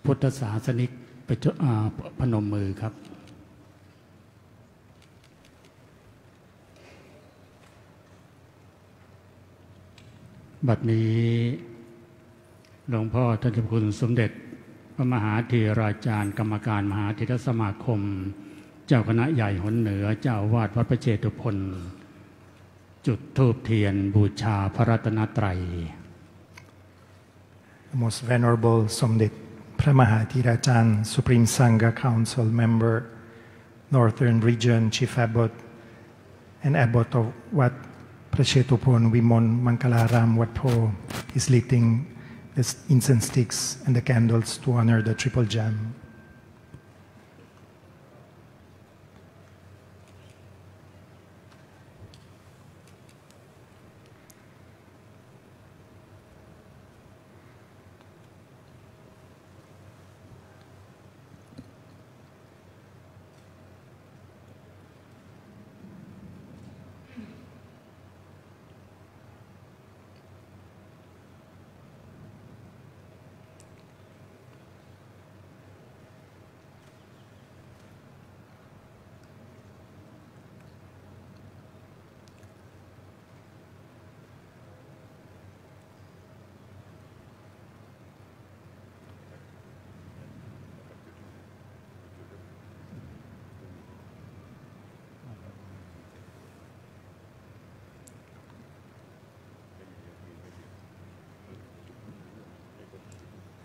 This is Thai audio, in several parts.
พุทธศาสนิกพนมมือครับบัดนี้หลวงพ่อท่านเจ้าคุณสมเด็จพระมหาเถราจารย์กรรมการมหาเถรสมาคมเจ้าคณะใหญ่หนเหนือเจ้าอาวาสวัดพระเจตุพนจุดธูปเทียนบูชาพระรัตนตรัย Most Venerable Somdet Pramahatiratjan Supreme Sangha Council Member, Northern Region Chief Abbot, and Abbot of Wat Prachetupon Vimon Mangkalaram Wat Po is lighting the incense sticks and the candles to honor the Triple Jam.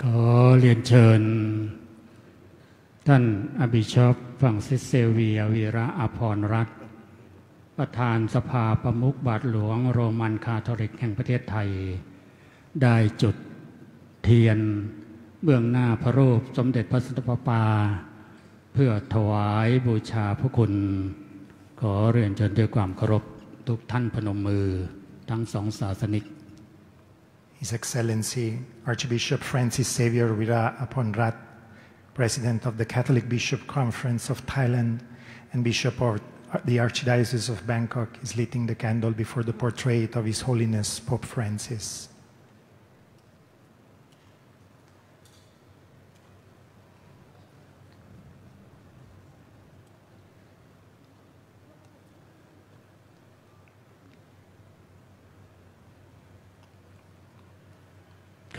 ขอเรียนเชิญท่านอบิชอปฝั่งซิสเซเวียวีระอภรรัตน์ประธานสภาประมุขบาทหลวงโรมันคาทอลิกแห่งประเทศไทยได้จุดเทียนเบื้องหน้าพระรูปสมเด็จพระสันตะปาปาเพื่อถวายบูชาพระคุณขอเรียนเชิญด้วยความเคารพทุกท่านพนมมือทั้งสองศาสนิกHis Excellency Archbishop Francis Xavier Vira Aponrat, President of the Catholic Bishop Conference of Thailand and Bishop of the Archdiocese of Bangkok, is lighting the candle before the portrait of His Holiness Pope Francis.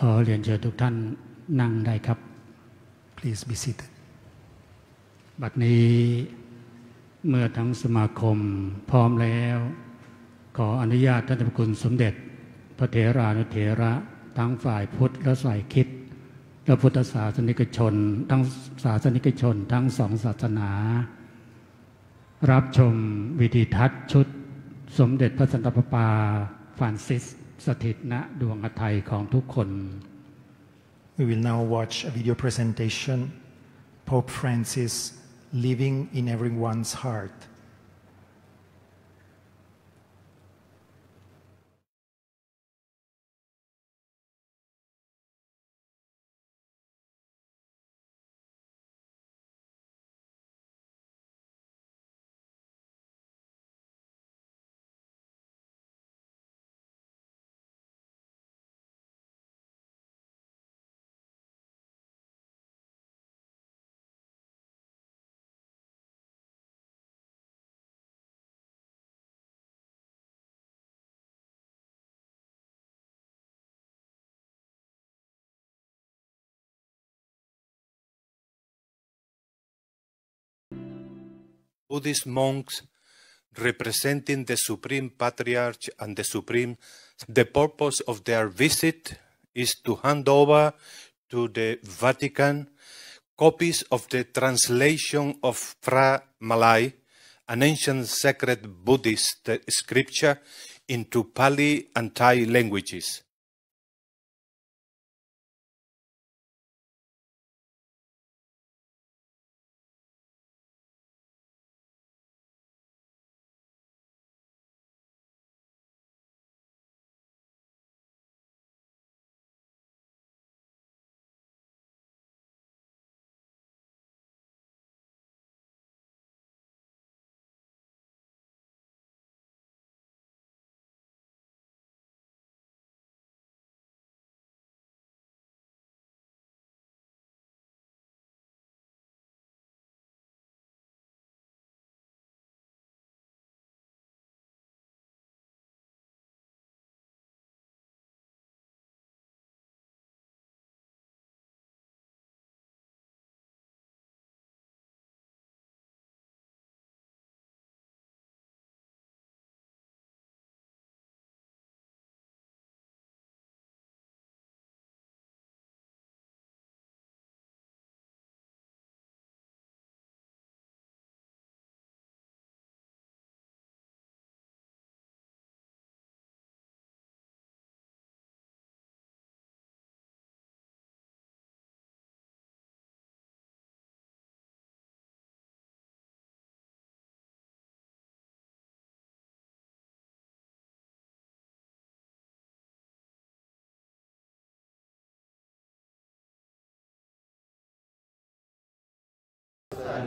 ขอเรียนเชิญทุกท่านนั่งได้ครับ Please be seated. บัดนี้เมื่อทั้งสมาคมพร้อมแล้วขออนุญาตท่านเจ้าคุณสมเด็จพระเถรานุเถระทั้งฝ่ายพุทธและฝ่ายคริสต์และพุทธศาสนิกชนทั้งศาสนิกชนทั้งสองศาสนารับชมวิดีทัศน์ชุดสมเด็จพระสันตะปาปาฟรานซิสสถิตณดวงฤทัยของทุกคน We will now watch a video presentation, Pope Francis living in everyone's heart. Buddhist monks representing the Supreme Patriarch and the purpose of their visit is to hand over to the Vatican copies of the translation of Phra Malay, an ancient sacred Buddhist scripture, into Pali and Thai languages.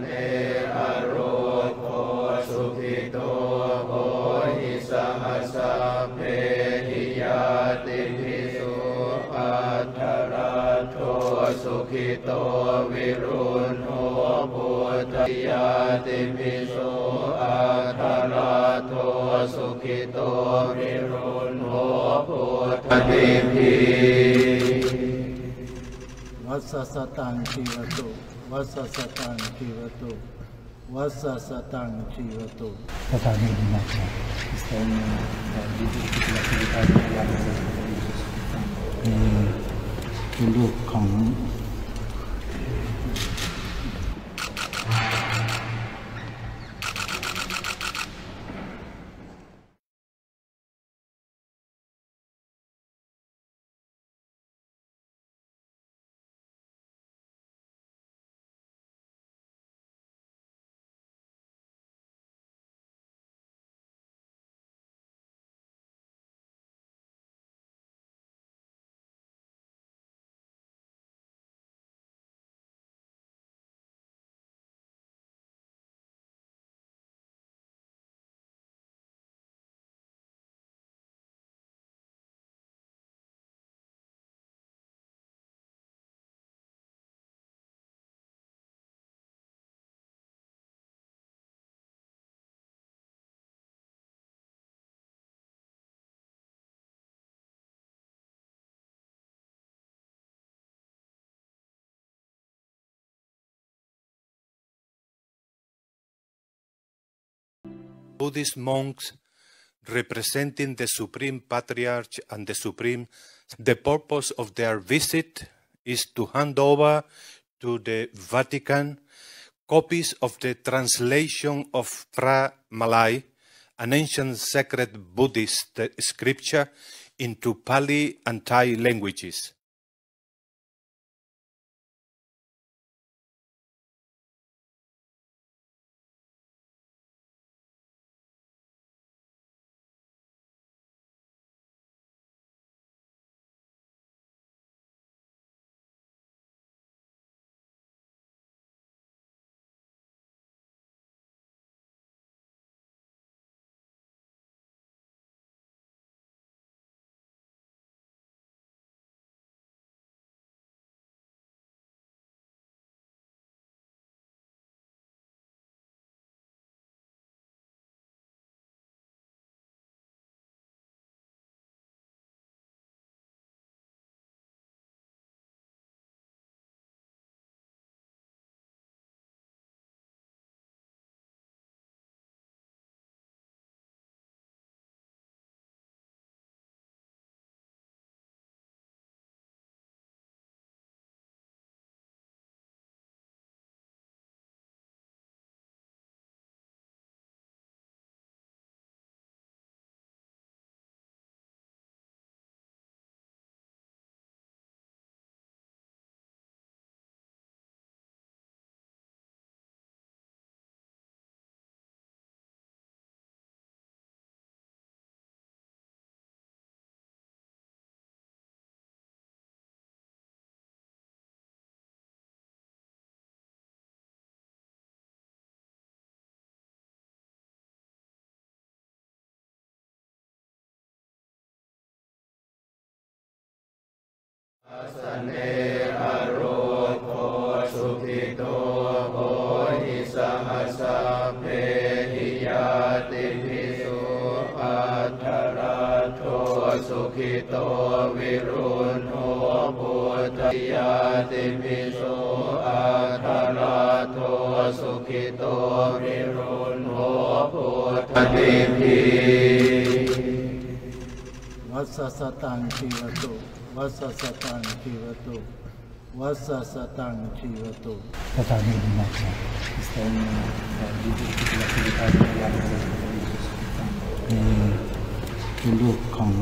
เนอโรโคสุขิโตโหหิสหัสสะเพหิยาติภิกษุอัฏฐราโทสุขิโตวิรุณโหปุถยาติภิกษุอัฏฐราโทสุขิโตวิรุณโหปุถติภิวัสสตังชีวตุวัสสตังชีวตุวัสสตังชีวตุ Totalmente imaginado. Estão divididos na atividade de realização de Jesus. เป็นลูกของ Buddhist monks representing the Supreme Patriarch and the purpose of their visit is to hand over to the Vatican copies of the translation of Phra Malai, an ancient sacred Buddhist scripture, into Pali and Thai languages.เนอโรโคสุขิโตโหหิสหัสสะเพหิยาติภิกษุอัฏฐราโทสุขิโตวิรุณโหปุถยาติภิกษุอัฏฐราโทสุขิโตวิรุณโหปุถติภิวัสสตังชีวตุวัสสตังชีวตุวัสสตังชีวตุ Totalmente imaginado. Estão divididos na atividade de realização de Jesus. เป็นลูกของ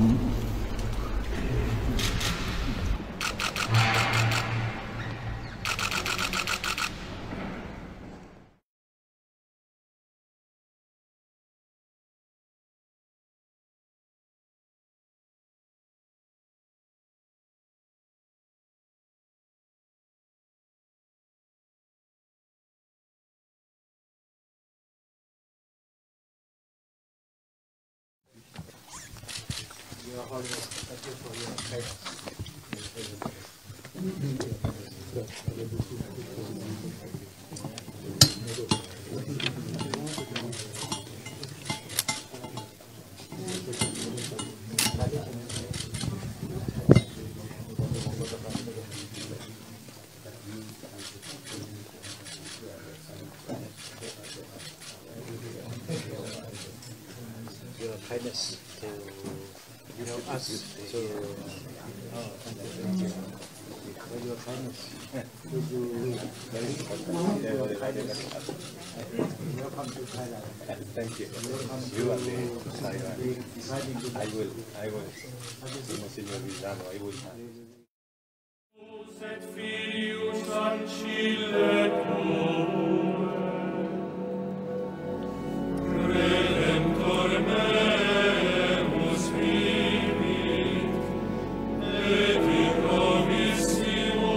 Your kindness to help us to your kindness. Your kindness. Welcome to Thailand. Thank you. You are the Thailand. I will. Monsignor Villano, I will. Et Filius ancille Redemptor meus vivit, et in promissimo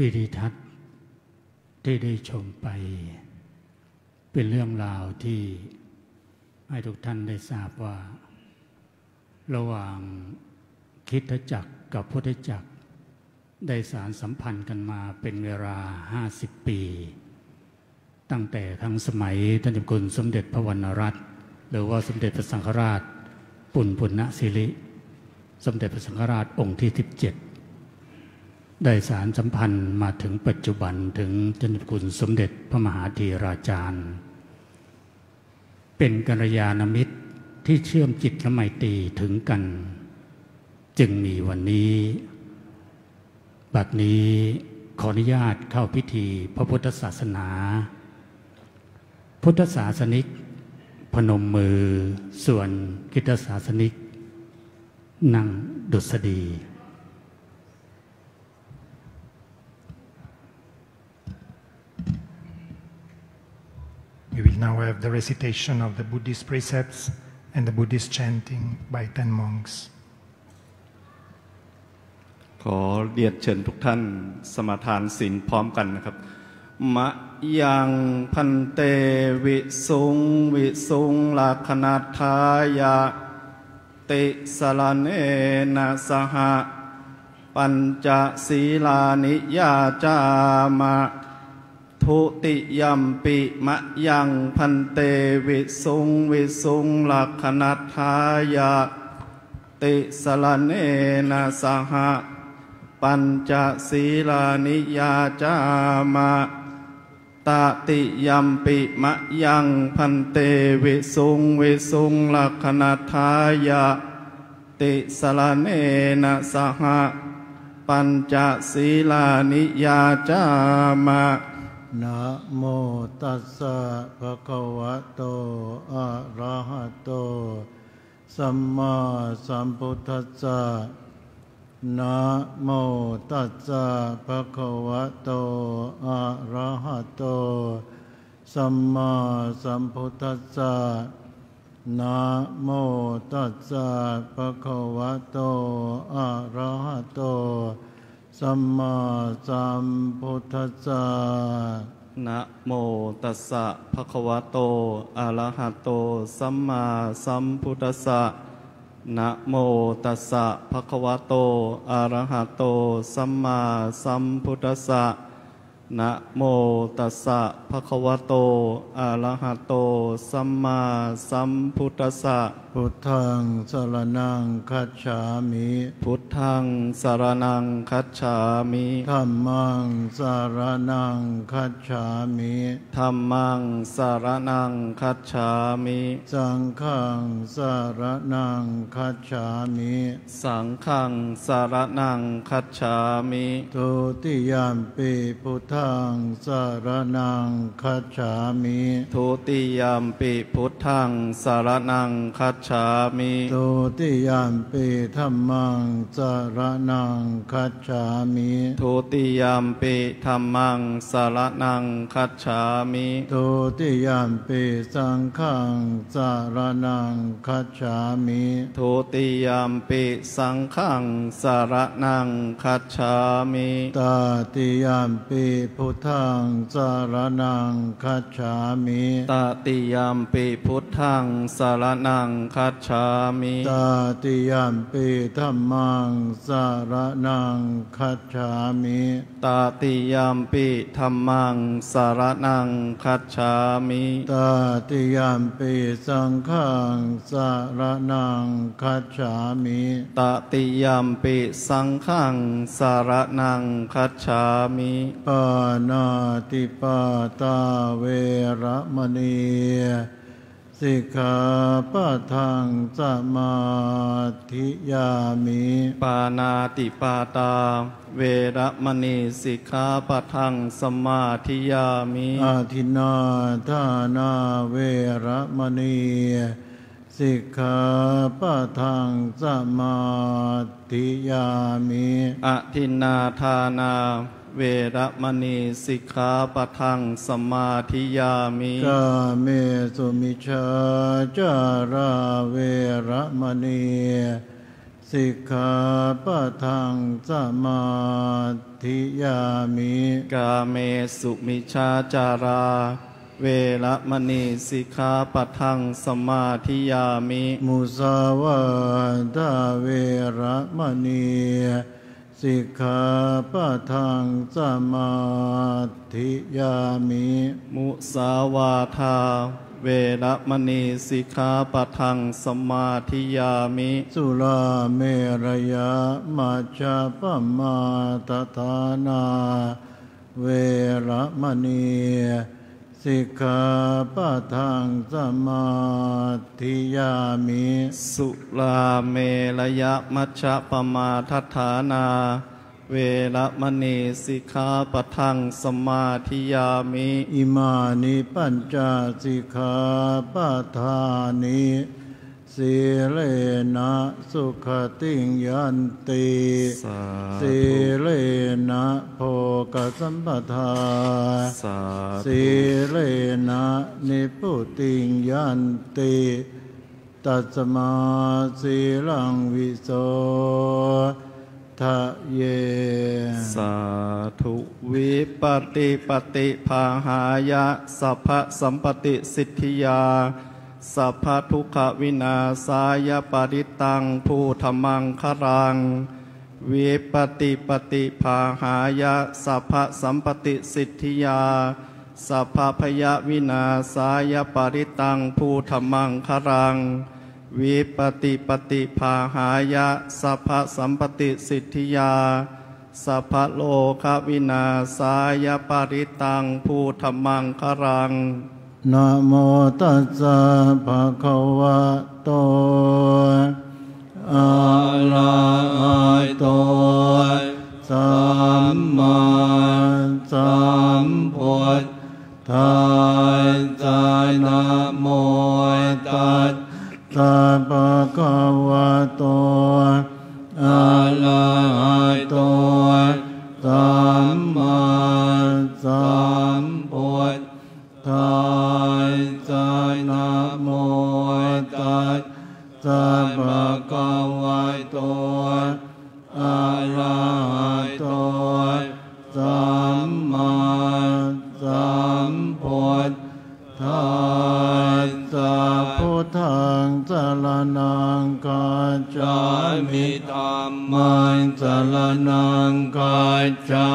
วิดีทัศน์ที่ได้ชมไปเป็นเรื่องราวที่ให้ทุกท่านได้ทราบว่าระหว่างคริสตจักรกับพุทธจักรได้สานสัมพันธ์กันมาเป็นเวลา50 ปีตั้งแต่ครั้งสมัยท่านเจ้าคุณสมเด็จพระวรรณรัตน์หรือว่าสมเด็จพระสังฆราชปุณณสิริสมเด็จพระสังฆราชองค์ที่17ได้สารสัมพันธ์มาถึงปัจจุบันถึงท่านเจ้าคุณสมเด็จพระมหาธีราจารย์เป็นกัลยาณมิตรที่เชื่อมจิตและไมตรีถึงกันจึงมีวันนี้บัดนี้ขออนุญาตเข้าพิธีพระพุทธศาสนาพุทธศาสนิกพนมมือส่วนคริสตศาสนิกนั่งดุษฎีWe will now have the recitation of the Buddhist precepts and the Buddhist chanting by 10 monks. ขอเรียนเชิญทุกท่านสมาทานศีลพร้อมกันนะครับมะยังพันเตวิสุงลาคณัฏฐายะติสรณเนนะสหปัญจศีลานิยาจามะทุติยัมปิมะยังพันเตวิสุงลาคณัฏฐายะติสรณเนนะสหปัญจศีลานิยาจามะตติยัมปิมะยังพันเตวิสุงลาคณัฏฐายะติสรณเนนะสหปัญจศีลานิยาจามะนะโมตัสสะภะคะวะโตอะระหะโตสัมมาสัมพุทธัสสะนะโมตัสสะภะคะวะโตอะระหะโตสัมมาสัมพุทธัสสะนะโมตัสสะภะคะวะโตอะระหะโตสัมมาสัมพุทธัสสะนะโมตัสสะภะคะวะโตอะระหะโตสัมมาสัมพุทธัสสะนะโมตัสสะภะคะวะโตอะระหะโตสัมมาสัมพุทธัสสะนะโมตัสสะภะคะวะโตอะระหะโตสัมมาสัมพุทธัสสะพุทธังสรณังคัจฉามิพุทธังสรณังคัจฉามิธัมมังสรณังคัจฉามิธัมมังสรณังคัจฉามิสังฆังสรณังคัจฉามิสังฆังสรณังคัจฉามิทุติยัมปิพุทธังสรณังคัจฉามิทุติยัมปิพุทธังสรณังคัจฉามิทุติยัมปิธัมมังส รณังคัจฉามิทุติยัมปิธัมมังสรณังคัจฉามิทุติยัมปิสังฆังสรณังคัจฉามิทุติยัมปิสังฆังสรณังคัจฉามิตติยัมปิพุทธังสรณังคัจฉามิตติยัมปิพุทธังสรณังคัจฉามิตติยัมปิธัมมังสรณังคัจฉามิตติยัมปิธัมมังสรณังคัจฉามิตติยัมปิสังฆังสรณังคัจฉามิตติยัมปิสังฆังสรณังคัจฉามิปานาติปาตาเวระมณีสิกขาปะทังสมาธิยามิปานาติปาตาเวระมณีสิกขาปะทังสมาธิยามิอาทินนาทานาเวระมณีสิกขาปะทังสมาธิยามิอาทินนาทานาเวระมณีสิกขาปะทังสมาธิยามิกาเมสุมิชฌาจาราเวระมณีสิกขาปะทังสมาธิยามิกาเมสุมิชฌาจาราเวระมณีสิกขาปะทังสมาธิยามิมุสาวาทาเวระมณีสิกขาปะทังสมาธิยามิมุสาวาทาเวระมณีสิกขาปะทังสมาธิยามิสุราเมรยะมัจจปมาทฐานาเวระมณีสิกขาปะทังสมาธิยามิสุราเมรยะมัชฌะปมาทัฏฐานาเวระมณีสิกขาปะทังสมาธิยามิอิมานิปัญจสิกขาปะทานิสีเลนะสุขติงยันติสีเลนะโภคสัมปทาสีเลนะนิพุติงยันติตัสมาสีลังวิโสทะเยสาธุวิปติปฏิภาหายะสัพพสัมปติสิทธิยาสัพพทุกขวินาศายปริตังภูธรรมังครังวิปติปฏิภาหายะสัพพสัมปติสิทธิยาสัพพพยวินาศายปริตังภูธรรมังครังวิปติปฏิภาหายะสัพพสัมปติสิทธิยาสัพพโลกวินาศายปริตังภูธรรมังครังนะโมตัสสะภะคะวะโตอะระหะโตสัมมาสัมพุทธัสสะนะโมตัสสะภะคะวะโตอะระหะโตสัมมาสัมพุทธัสสะนะโมตัสสะภะคะวะโตอะระหะโตสัมมาสัมพุทธัสสะพุทธังสรณังคัจฉามิธัมมังสรณังคัจฉา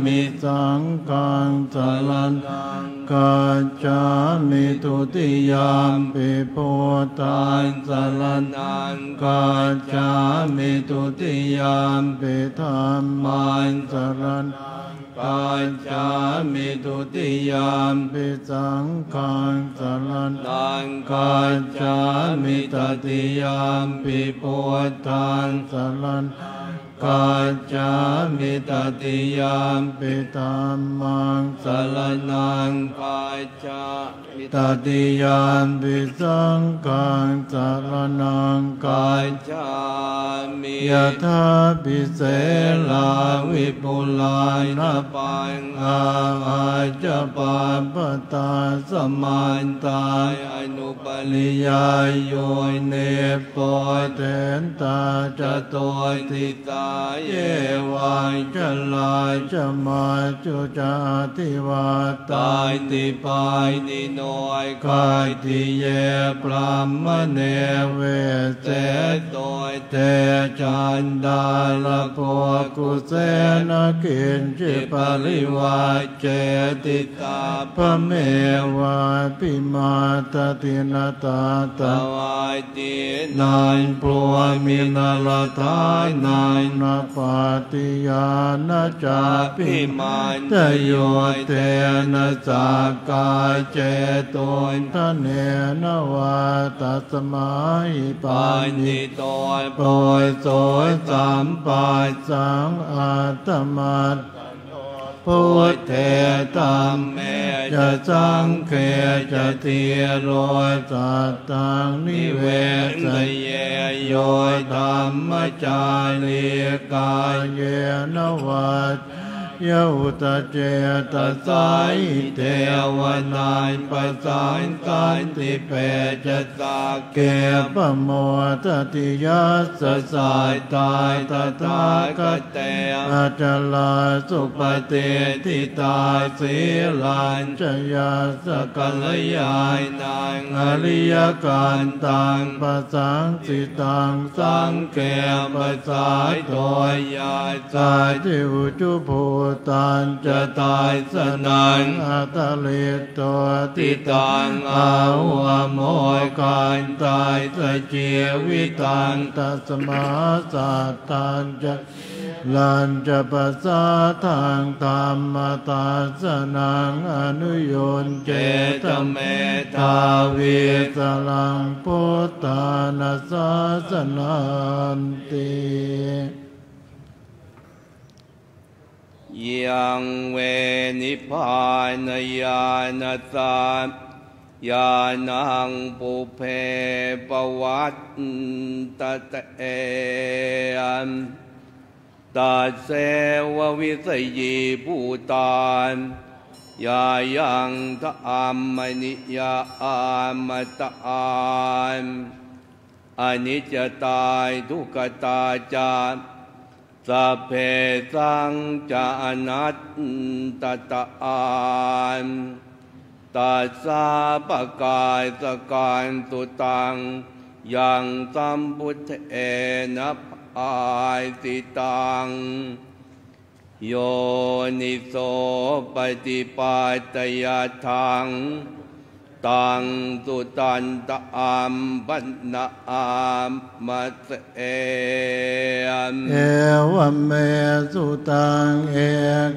มิสังฆังสรณังคัจฉามิทุติยัมปิพุทธังสรณังคัจฉามิทุติยัมปิธัมมังสรณังคัจฉามิทุติยัมปิสังฆังสรณังคัจฉามิตติยัมปิพุทธังสรณัง กาจามิตติยามปิธัมมังสรณังกาจามิตติยามปิสังฆังสรณังกาจามิยะถาปิเสลาวิปุลายนะปังอาจปาปตาสมันตายอนุปริยายโยเนปอยเทนตาจะตัวทิตาเยวายจะลายจะมาจุจาติวาตายติปายนิโนยกายติเยปรามเนเวเสโตยเตจันดาลโพกุเสนกินจิปริวาเจติตาพเมวาปิมาตตินตาตวายตินายปลัวมินาลทายนายนาปาติยานาจาปิมาตโยเตนะจากายเจโตนทะเนนวาตัสมาหิปานิโตโปรยโสสามปายสังอาตมัตพุทเทตัมเมจะสังเขจะเทียโรยสัตตังนิเวสเยโยธรรมจารีกายเยนวัตยะอุตเจตสายเทวนายปัสสายกายติเปจะสาเกปโมตติยัสสะสายตายตถาคตอาจลาสุปฏิทิตาสีลัญจยาสกัลยายนางอริยการตังปัสสังสิตังสังเกปัสสายโตยายสายทิวจุภูตันจะตายสนังอัตลิตตัวติตังอาวโมยการตายสเจวิตังตัสมาสัตตันจะลันจะปัสสะทางธรรมตาสนังอนุโยนเจตเมตาวิสลังพุทธานาสสนันติยังเวนิพพานญาณตาญาณังปุเพปวัตตะเตตัสเสววิสยีภูตานยายังทอัมมนิยามตานอนิจจตายทุกขตาจารสัพเพสังจานัตตตานตัสสะปะกายสการตุตังยังสัมพุทเอนะอายติตังโยนิโสปฏิปัตตยทังตังสุตันตอัมปันนามัสเอเอวเมสุตังเอ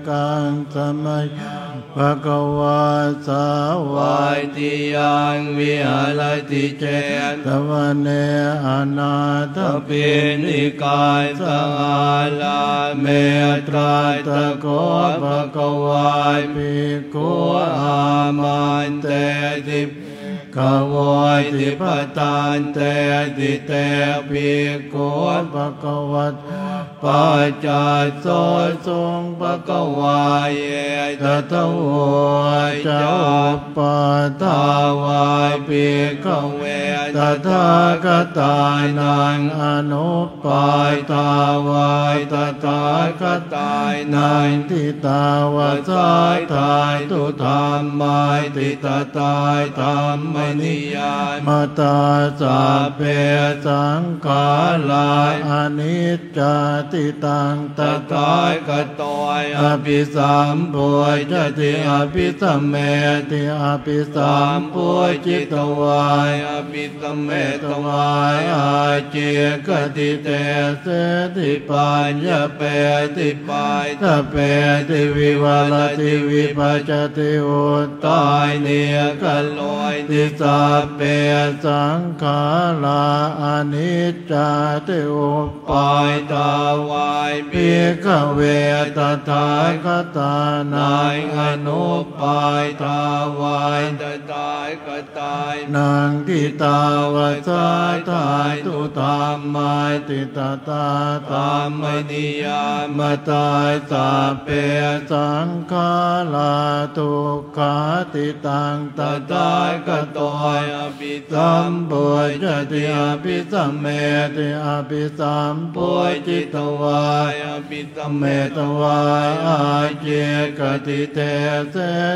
กังสมัยภะคะวะสาวายติยังวิหารติเจตวเนอนาถปิณิกายสังอาลาเมตราตะโกภะคะวะภิกขุอามันเตติกวายติปตานเตติเตภิกขุภะคะวะปัจจัยโสทรงภะคะวะเยตถะเจ้าปตาวายภิกขเวตถาคตายนางอนุปายตาวายตถาคตายนางทิตาวาสายตายตุธรรมายติตตายธรรมนิยายมตาสัพเพสังขาราอนิจจติตังตถาคตอยอภิสัมโพธิจติอภิสัมเมติ อภิสัมปุจิตวายอภิสัมเมตวายอาเจกติเตเสติปัญญาเปติปายตะเปติวิวาลติวิปัจจติอุตตายเนียกันลอยติสัพเพสังขาราอนิจจติอุปายตาวายภิกขเวตถาคตานายอนุปายตาวายตถาคตายนางทิตาวาสาทายตุธรรมายติตตาธรรมนิยามตายสัพเพสังขาราทุกขาติตังตถาคตอภิสัมปุจติอภิสัมเมติอภิสัมปุจิตวายอภิสัมเมตวายอาเจกติเตเส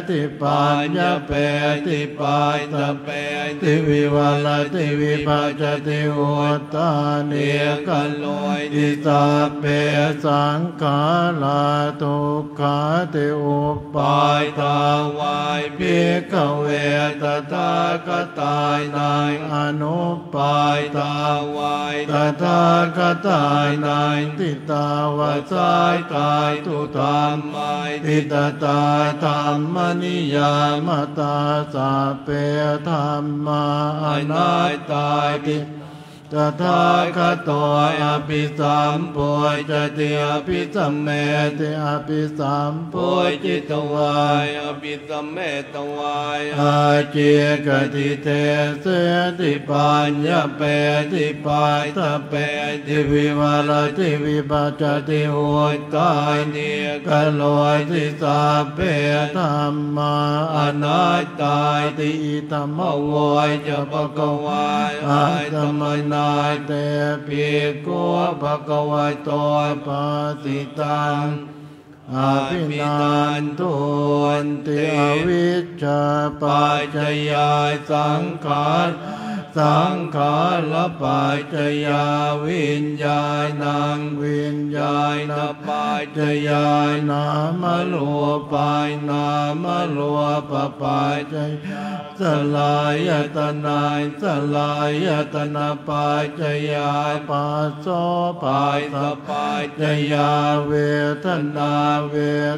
ติปัญญาเปติปายตะเปติวิวาลติวิปัจจติอุตตาเนียกันลอยติสัพเพสังขาราทุกขาติอุปายตาวายภิกขเวตถาคตายนายอนุปายตาวายตถาคตายนายติตาวาสายตายตุธรรมายติตตาธรรมนิยามตาสัพเพธรรมาอนัตตาติตถาคตอภิสัมปุจติอภิสัมเมติอภิสัมปุจิตวายอภิสัมเมตวายอาเจกติเตเสติปัญญาเปติปายตะเปติวิวาลติวิปัจจติอุตตายเนียกันลอยติสัพเพธรรมาอนัตตาติธัมมโวยจะภควาอาตมนายเตปิโกภะคะวะโตปัสสิตังอภินันทุนติอวิชชาปัจจยาสังขารสังขารปัจจยาวิญญาณังวิญญาณปัจจยานามโลปายนามโลปปัจจยสลายตนะสลายตนะปัจจยาปัสโสปัสสะปัจจยาเวทนาเว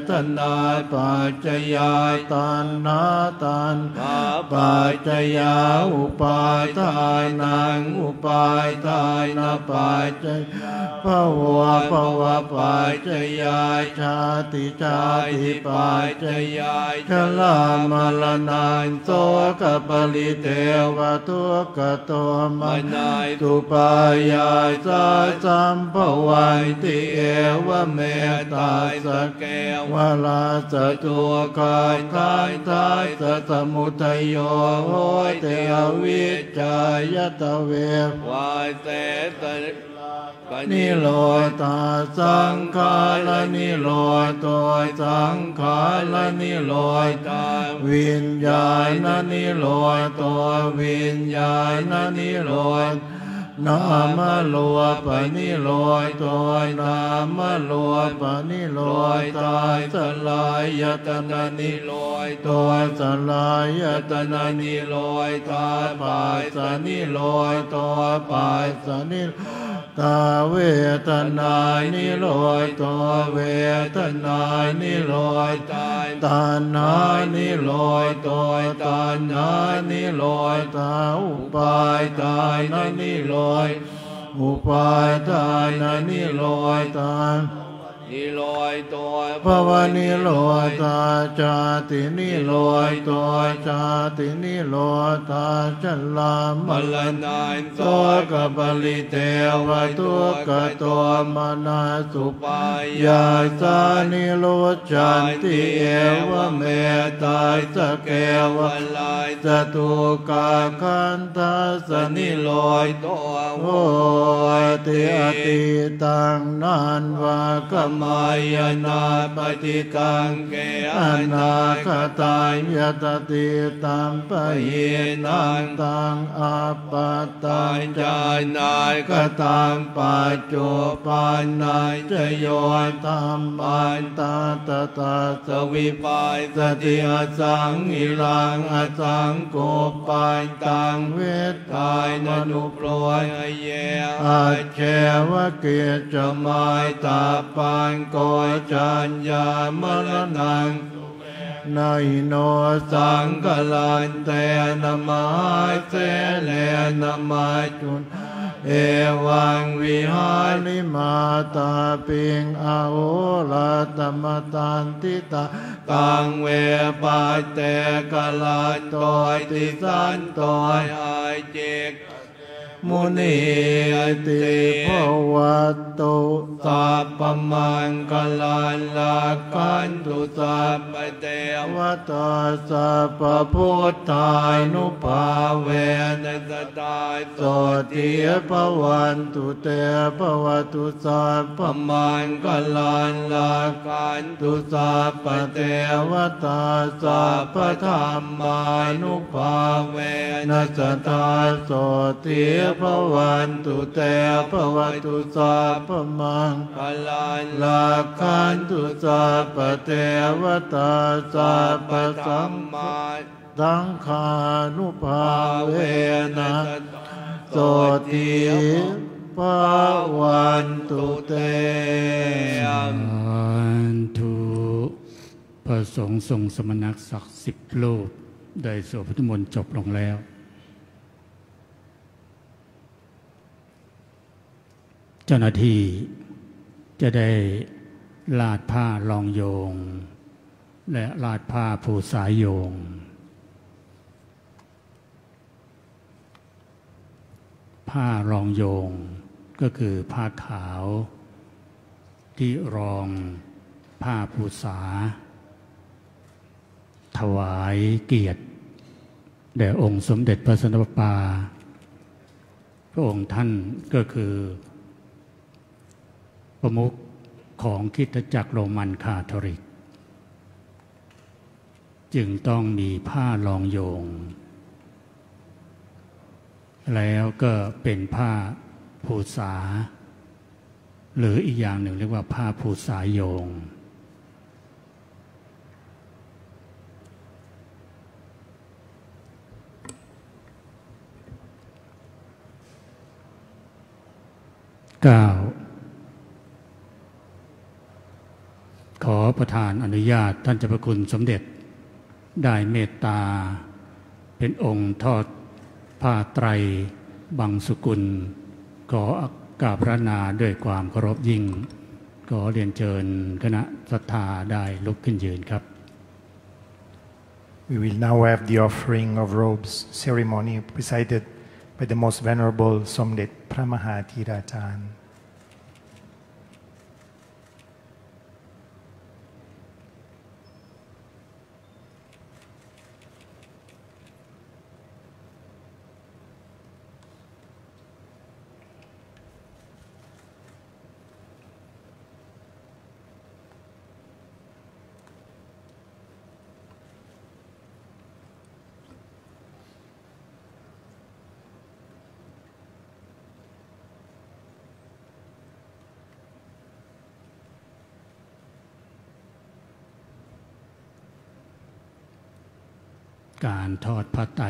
ทนาปัจจยาตัณหาตัณหาปัจจยาอุปาทายนังอุปาทายนะปัจจยภวะปัจจยาชาติปัจจยาชรามรณะโสกปริเทวทุกขโทมนัยตุปายาสาสัมภวันติเอวเมตาสเกวลาสตุกายทายสสมุทัยโยโหเตอวิจจายตเววายเตตนิโรธาสังขารนิโรธสังขารนิโรธวิญญาณนิโรธวิญญาณนิโรธนามโลปนิโรธนามโลปนิโรธสลายตนะนิโรธสลายตนะนิโรธปัสสะนิโรธปัสสะนิตาเวทนานิโรธเวทนานิโรธตัณหานิโรธตัณหานิโรธอุปาทานนิโรธอุปาทานนิโรธนิโรธภวนิโรธาชาตินิโรธชาตินิโรธาชลามลนันโสกปริเทวทุกขโทมนัสสุปายาสานิโรจันติเอวเมตาสเกวลายสตุกาคันทัสนิโรธโหติอติตังนันวะกัม มายนาปฏิกังเกอนาคตังยตติตัมปะเยนังตังอาปาตังจานายกตังปัจจุปันนัยจโยตัมมันตาตตาสวิปัสสติอสังหิรังอสังโกปันตังเวทกายนนุโปรยเยอาเชวะเกจมายตาปังโกจัญญามรณังนายโนสังกลันเตนะมาเสเลนะมาจุนเอวังวิหาริมาตาปิงอาโอลาตมตันติตากังเวปัสเตกลาโตติสันโตอาเจกมุนีติภวัตตุสัพพมังคลังลาคันตุสัพพเทวตาสัพพพุทธานุภาเวนัสตาโสติภวันตุเตภวตุสัพพมังคลังลาคันตุสัพพเทวตาสัพพธรรมานุภาเวนัสตาโสติภวันตุเตภวตุสัพพมังคลังลาคันตุสัพพเทวตาสัพพสัมมาสังฆานุภาเวนะโสติภวันตุเตทุพระสงฆ์ทรงสมณศักดิ์10 รูปได้สวดพุทธมนต์จบลงแล้วเจ้าหน้าที่จะได้ลาดผ้ารองโยงและลาดผ้าผูสายโยงผ้ารองโยงก็คือผ้าขาวที่รองผ้าผูสาถวายเกียรติแด่องค์สมเด็จพระสันตะปาปาพระองค์ท่านก็คือประมุขของคริสตจักรโรมันคาทอลิกจึงต้องมีผ้ารองโยงแล้วก็เป็นผ้าภูษาหรืออีกอย่างหนึ่งเรียกว่าผ้าภูษาโยงขอประธานอนุญาตท่านเจ้าพระคุณสมเด็จได้เมตตาเป็นองค์ทอดผ้าไตรบังสุกุลขอกราบพระนาด้วยความเคารพยิ่งขอเรียนเชิญคณะศรัทธาได้ลุกขึ้นยืนครับ We will now have the offering of robes ceremony presided by the Most Venerable สมเด็จพระมหาธีราจารย์การทอดผ้าไตร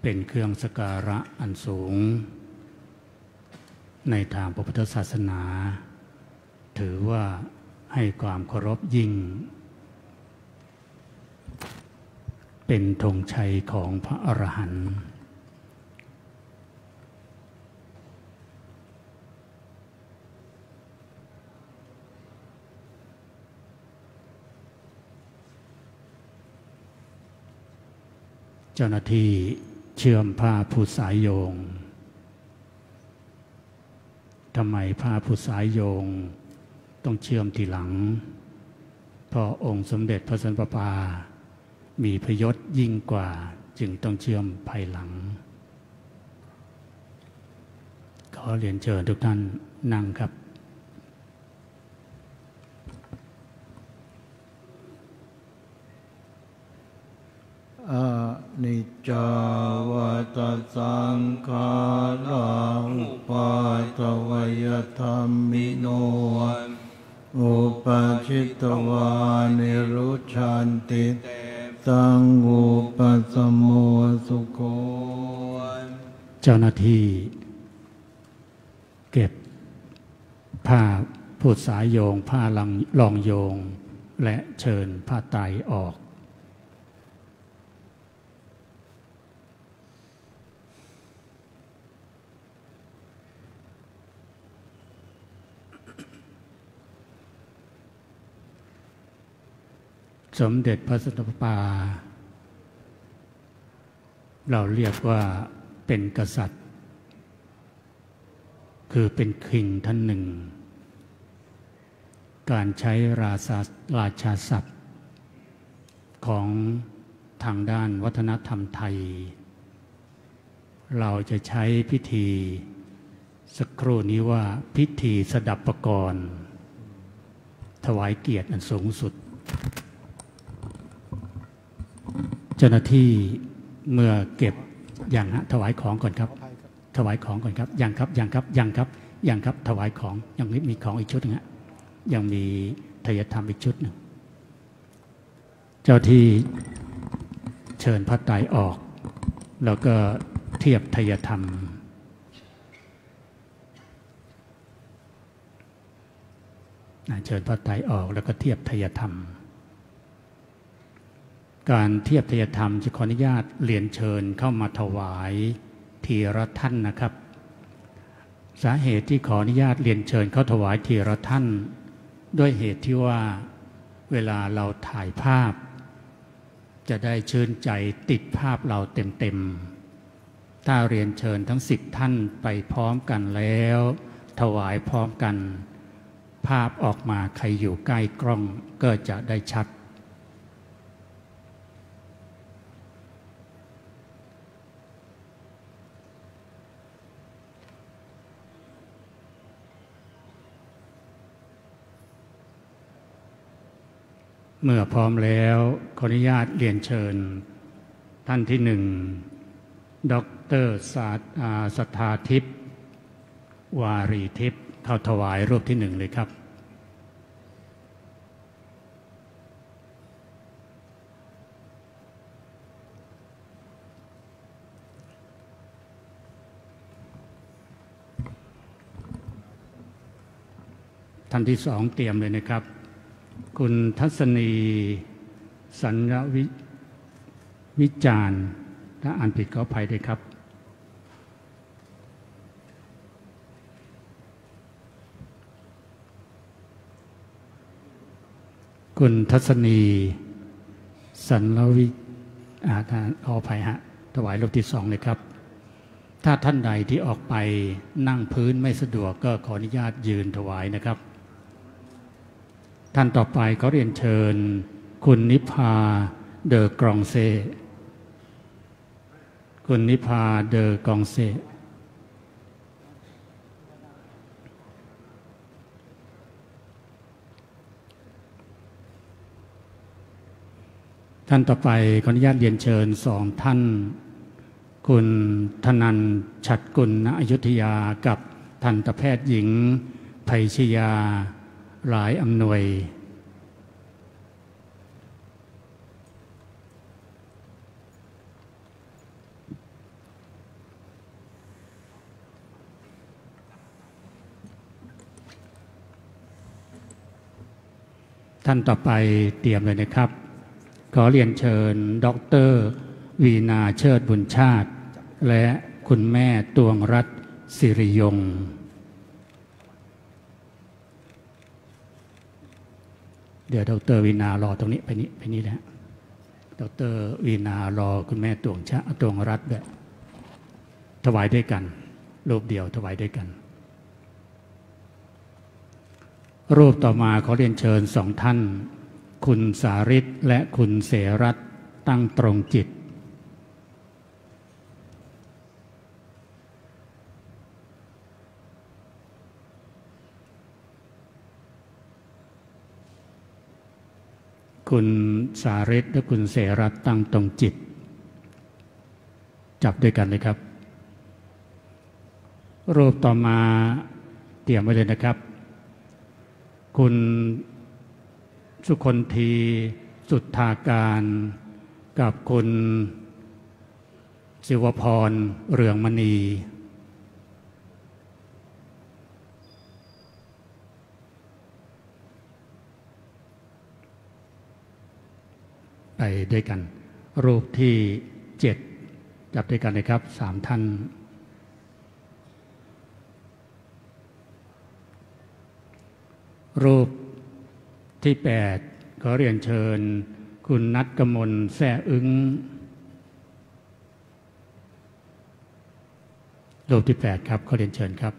เป็นเครื่องสักการะอันสูงในทางพระพุทธศาสนาถือว่าให้ความเคารพยิ่งเป็นธงชัยของพระอรหันต์เจ้าหน้าที่เชื่อมผ้าผูสายโยงทำไมผ้าผูสายโยงต้องเชื่อมทีหลังเพราะองค์สมเด็จพระสันตะปาปามีพยศยิ่งกว่าจึงต้องเชื่อมภายหลังขอเรียนเชิญทุกท่านนั่งครับ อนิจจาวัฏสังขาราอุปาทวยธรรมิโนอุปาชิตวานิรุชันติสังอุปสมโมสุโขเจ้าหน้าที่เก็บผ้าผูดสายโยงผ้าลองโยงและเชิญผ้าไตรออกสมเด็จพระสันตะปาเราเรียกว่าเป็นกษัตริย์คือเป็นคิงท่านหนึ่งการใช้ราชาศัพท์ของทางด้านวัฒนธรรมไทยเราจะใช้พิธีสักครู่นี้ว่าพิธีสดับปกรณ์ถวายเกียรติอันสูงสุดเจ้าหน้าที่เมื่อเก็บอย่างถวายของก่อนครับถวายของก่อนครับยังครับยังครับยังครับยังครับถวายของยังมีของอีกชุดนึงยังมีไทยธรรมอีกชุดหนึ่งเจ้าที่เชิญพระไตรออกแล้วก็เทียบไทยธรรมเชิญพระไตรออกแล้วก็เทียบไทยธรรมการเทียบไทยธรรมจะขออนุญาตเรียนเชิญเข้ามาถวายทีละท่านนะครับสาเหตุที่ขออนุญาตเรียนเชิญเข้าถวายทีละท่านด้วยเหตุที่ว่าเวลาเราถ่ายภาพจะได้ชื่นใจติดภาพเราเต็มๆถ้าเรียนเชิญทั้ง10ท่านไปพร้อมกันแล้วถวายพร้อมกันภาพออกมาใครอยู่ใกล้กล้องก็จะได้ชัดเมื่อพร้อมแล้วขออนุญาตเรียนเชิญท่านที่1ดร.สัทธาทิพย์วารีทิพย์เข้าถวายรูปที่1เลยครับท่านที่2เตรียมเลยนะครับคุณทัศนีสัญญวิจารณ์ถ้าอ่านผิดขออภัยด้วยครับคุณทัศนีสัญญวิขออภัยถวายรูปที่2เลยครับถ้าท่านใดที่ออกไปนั่งพื้นไม่สะดวกก็ขออนุญาตยืนถวายนะครับท่านต่อไปเขาเรียนเชิญคุณนิพาเดอกรองเซคุณนิพาเดอกรองเซท่านต่อไปขออนุญาตเรียนเชิญ2ท่านคุณธนันท์ฉัตรกุลณอยุธยากับทันตแพทย์หญิงไพชยาหลายอำนวยท่านต่อไปเตรียมเลยนะครับขอเรียนเชิญดร.วีนาเชิดบุญชาติและคุณแม่ตวงรัตน์สิริยงเดี๋ยวดร.วีนารอตรงนี้ไปนี่แหละดร.วีนารอคุณแม่ตวงรัตน์แบบถวายด้วยกันรูปเดียวถวายด้วยกันรูปต่อมาขอเรียนเชิญ2ท่านคุณสาริตและคุณเสรัตน์ตั้งตรงจิตคุณสาริตและคุณเสรัตน์ตั้งตรงจิต จับด้วยกันเลยครับรูปต่อมาเตรียมไว้เลยนะครับคุณสุคนทีสุทธาการกับคุณศิวพรเรืองมณีไปด้วยกันรูปที่7จับด้วยกันเลยครับ3ท่านรูปที่8ขอเรียนเชิญคุณนัทกมลแซ่อึ้งรูปที่8ครับขอเรียนเชิญครับ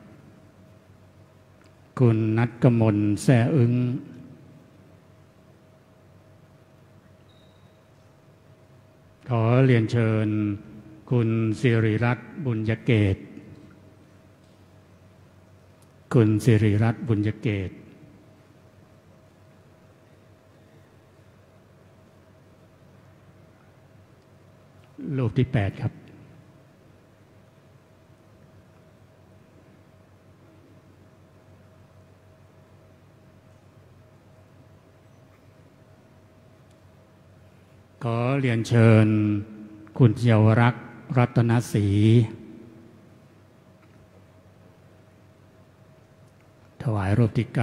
คุณนัทกมลแซ่อึ้งขอเรียนเชิญคุณสิริรัตน์บุญยเกตคุณสิริรัตน์บุญยเกตรูปที่8ครับขอเรียนเชิญคุณเยาวรักษ์รัตนศรีถวายรูปที่9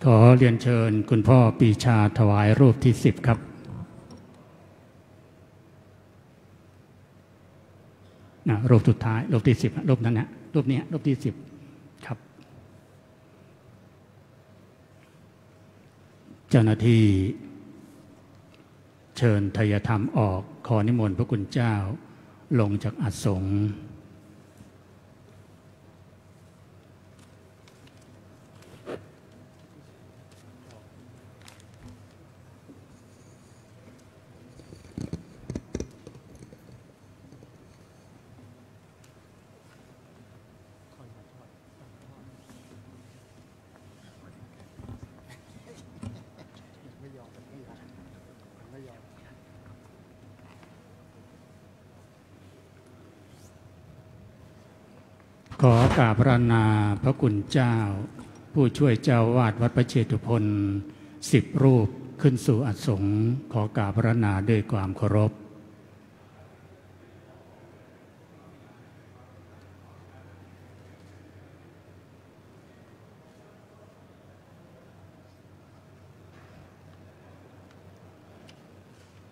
ขอเรียนเชิญคุณพ่อปีชาถวายรูปที่10ครับรูปสุดท้ายรูปที่10รูปนั้นนะรูปนี้รูปที่10ครับเจ้าหน้าที่เชิญไทยธรรมออกขอนิมนต์พระคุณเจ้าลงจากอาสงฆ์ขอกราบพระนาพระคุณเจ้าผู้ช่วยเจ้าวาดวัดพระเชตุพน10รูปขึ้นสู่อาสงฆ์ขอกราบพระนาด้วยความเคารพ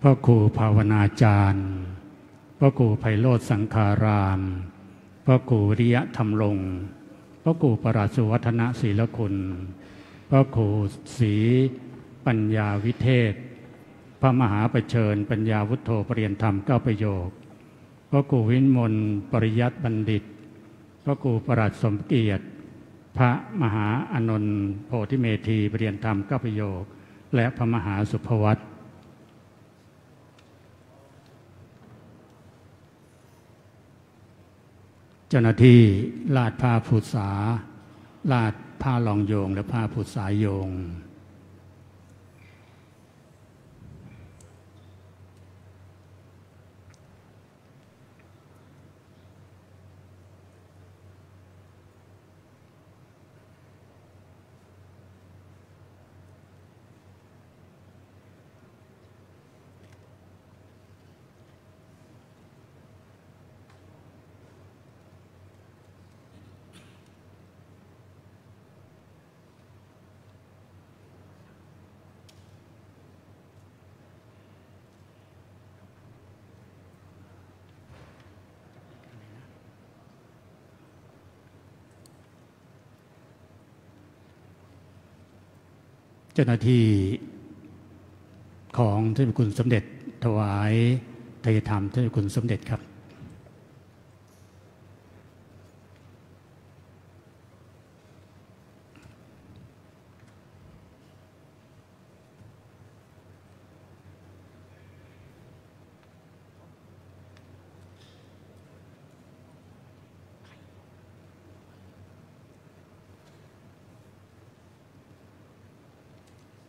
พระครูภาวนาจารย์พระครูไพโรจน์สังฆารามพระครูวิริยะธรรมรงค์พระครูปราชสุวัฒนศีลคุณพระครูศรีปัญญาวิเทศพระมหาประเชิญปัญญาวุฒโธปริยนธรรม9ประโยคพระครูวิมลปริยัติบัณฑิตพระครูปราชสมเกียรติพระมหาอานนท์โพธิเมธีปริยนธรรม9ประโยคและพระมหาสุภวัตเจ้าหน้าที่ลาดผ้าผูษาลาดผ้ารองโยงและผ้าผูษาโยงเจ้าหน้าที่ของท่านคุณสมเด็จถวายไตรธรรมท่านคุณสมเด็จครับ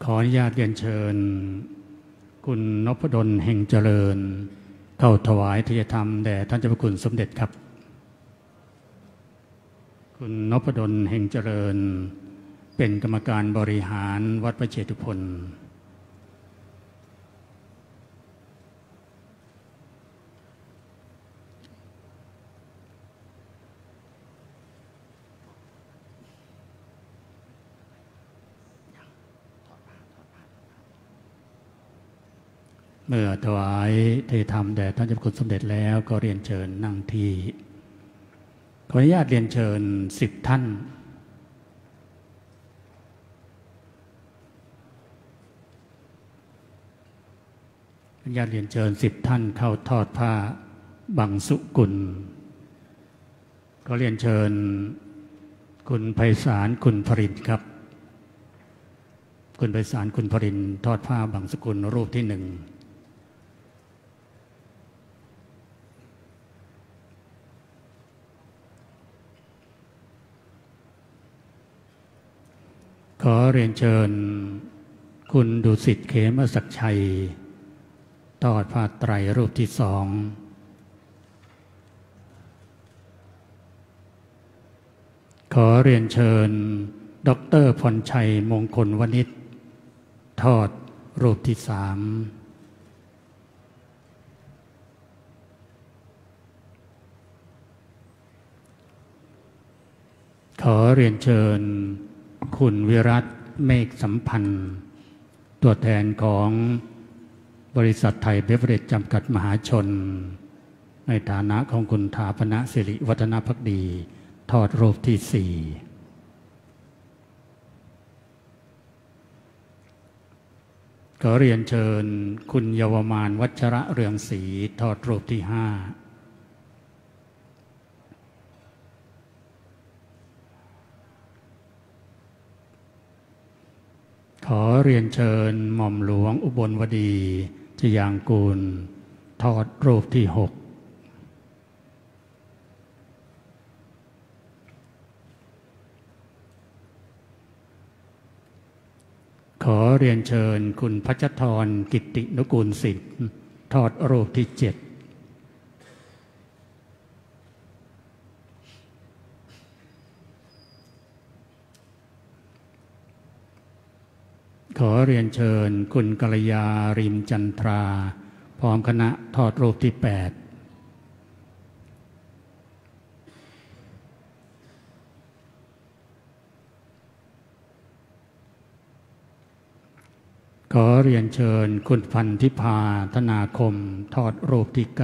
ขออนุญาตเรียนเชิญคุณนพดลเฮงเจริญเข้าถวายทายธรรมแด่ท่านเจ้าพระคุณสมเด็จครับคุณนพดลเฮงเจริญเป็นกรรมการบริหารวัดพระเชตุพนเมื่อถวายทายธรรมแด่ท่านเจ้าพระคุณสมเด็จแล้วก็เรียนเชิญนั่งที่ขออนุญาตเรียนเชิญ10 ท่านขออนุญาตเรียนเชิญ10 ท่านเข้าทอดผ้าบังสุกุลก็เรียนเชิญคุณไพศาลคุณพรินทร์ครับคุณไพศาลคุณพรินทร์ทอดผ้าบังสุกุลรูปที่1ขอเรียนเชิญคุณดุสิตเขมศักดิ์ชัยทอดผ้าไตรรูปที่2ขอเรียนเชิญดร.พรชัยมงคลวณิชทอดรูปที่3ขอเรียนเชิญคุณวิรัตเมฆสัมพันธ์ตัวแทนของบริษัทไทยเบเวอเรจจำกัดมหาชนในฐานะของคุณถาปณะสิริวัฒนภักดีทอดรูปที่4ขอเรียนเชิญคุณเยาวมานวัชระเรืองศรีทอดรูปที่5ขอเรียนเชิญหม่อมหลวงอุบลวดีชยางกูลทอดรูปที่6ขอเรียนเชิญคุณพัชธรกิตตินุกูลสิทธิ์ทอดรูปที่7ขอเรียนเชิญคุณกัลยาริมจันทราพร้อมคณะทอดรูปที่8ขอเรียนเชิญคุณพันธิพาธนาคมทอดรูปที่9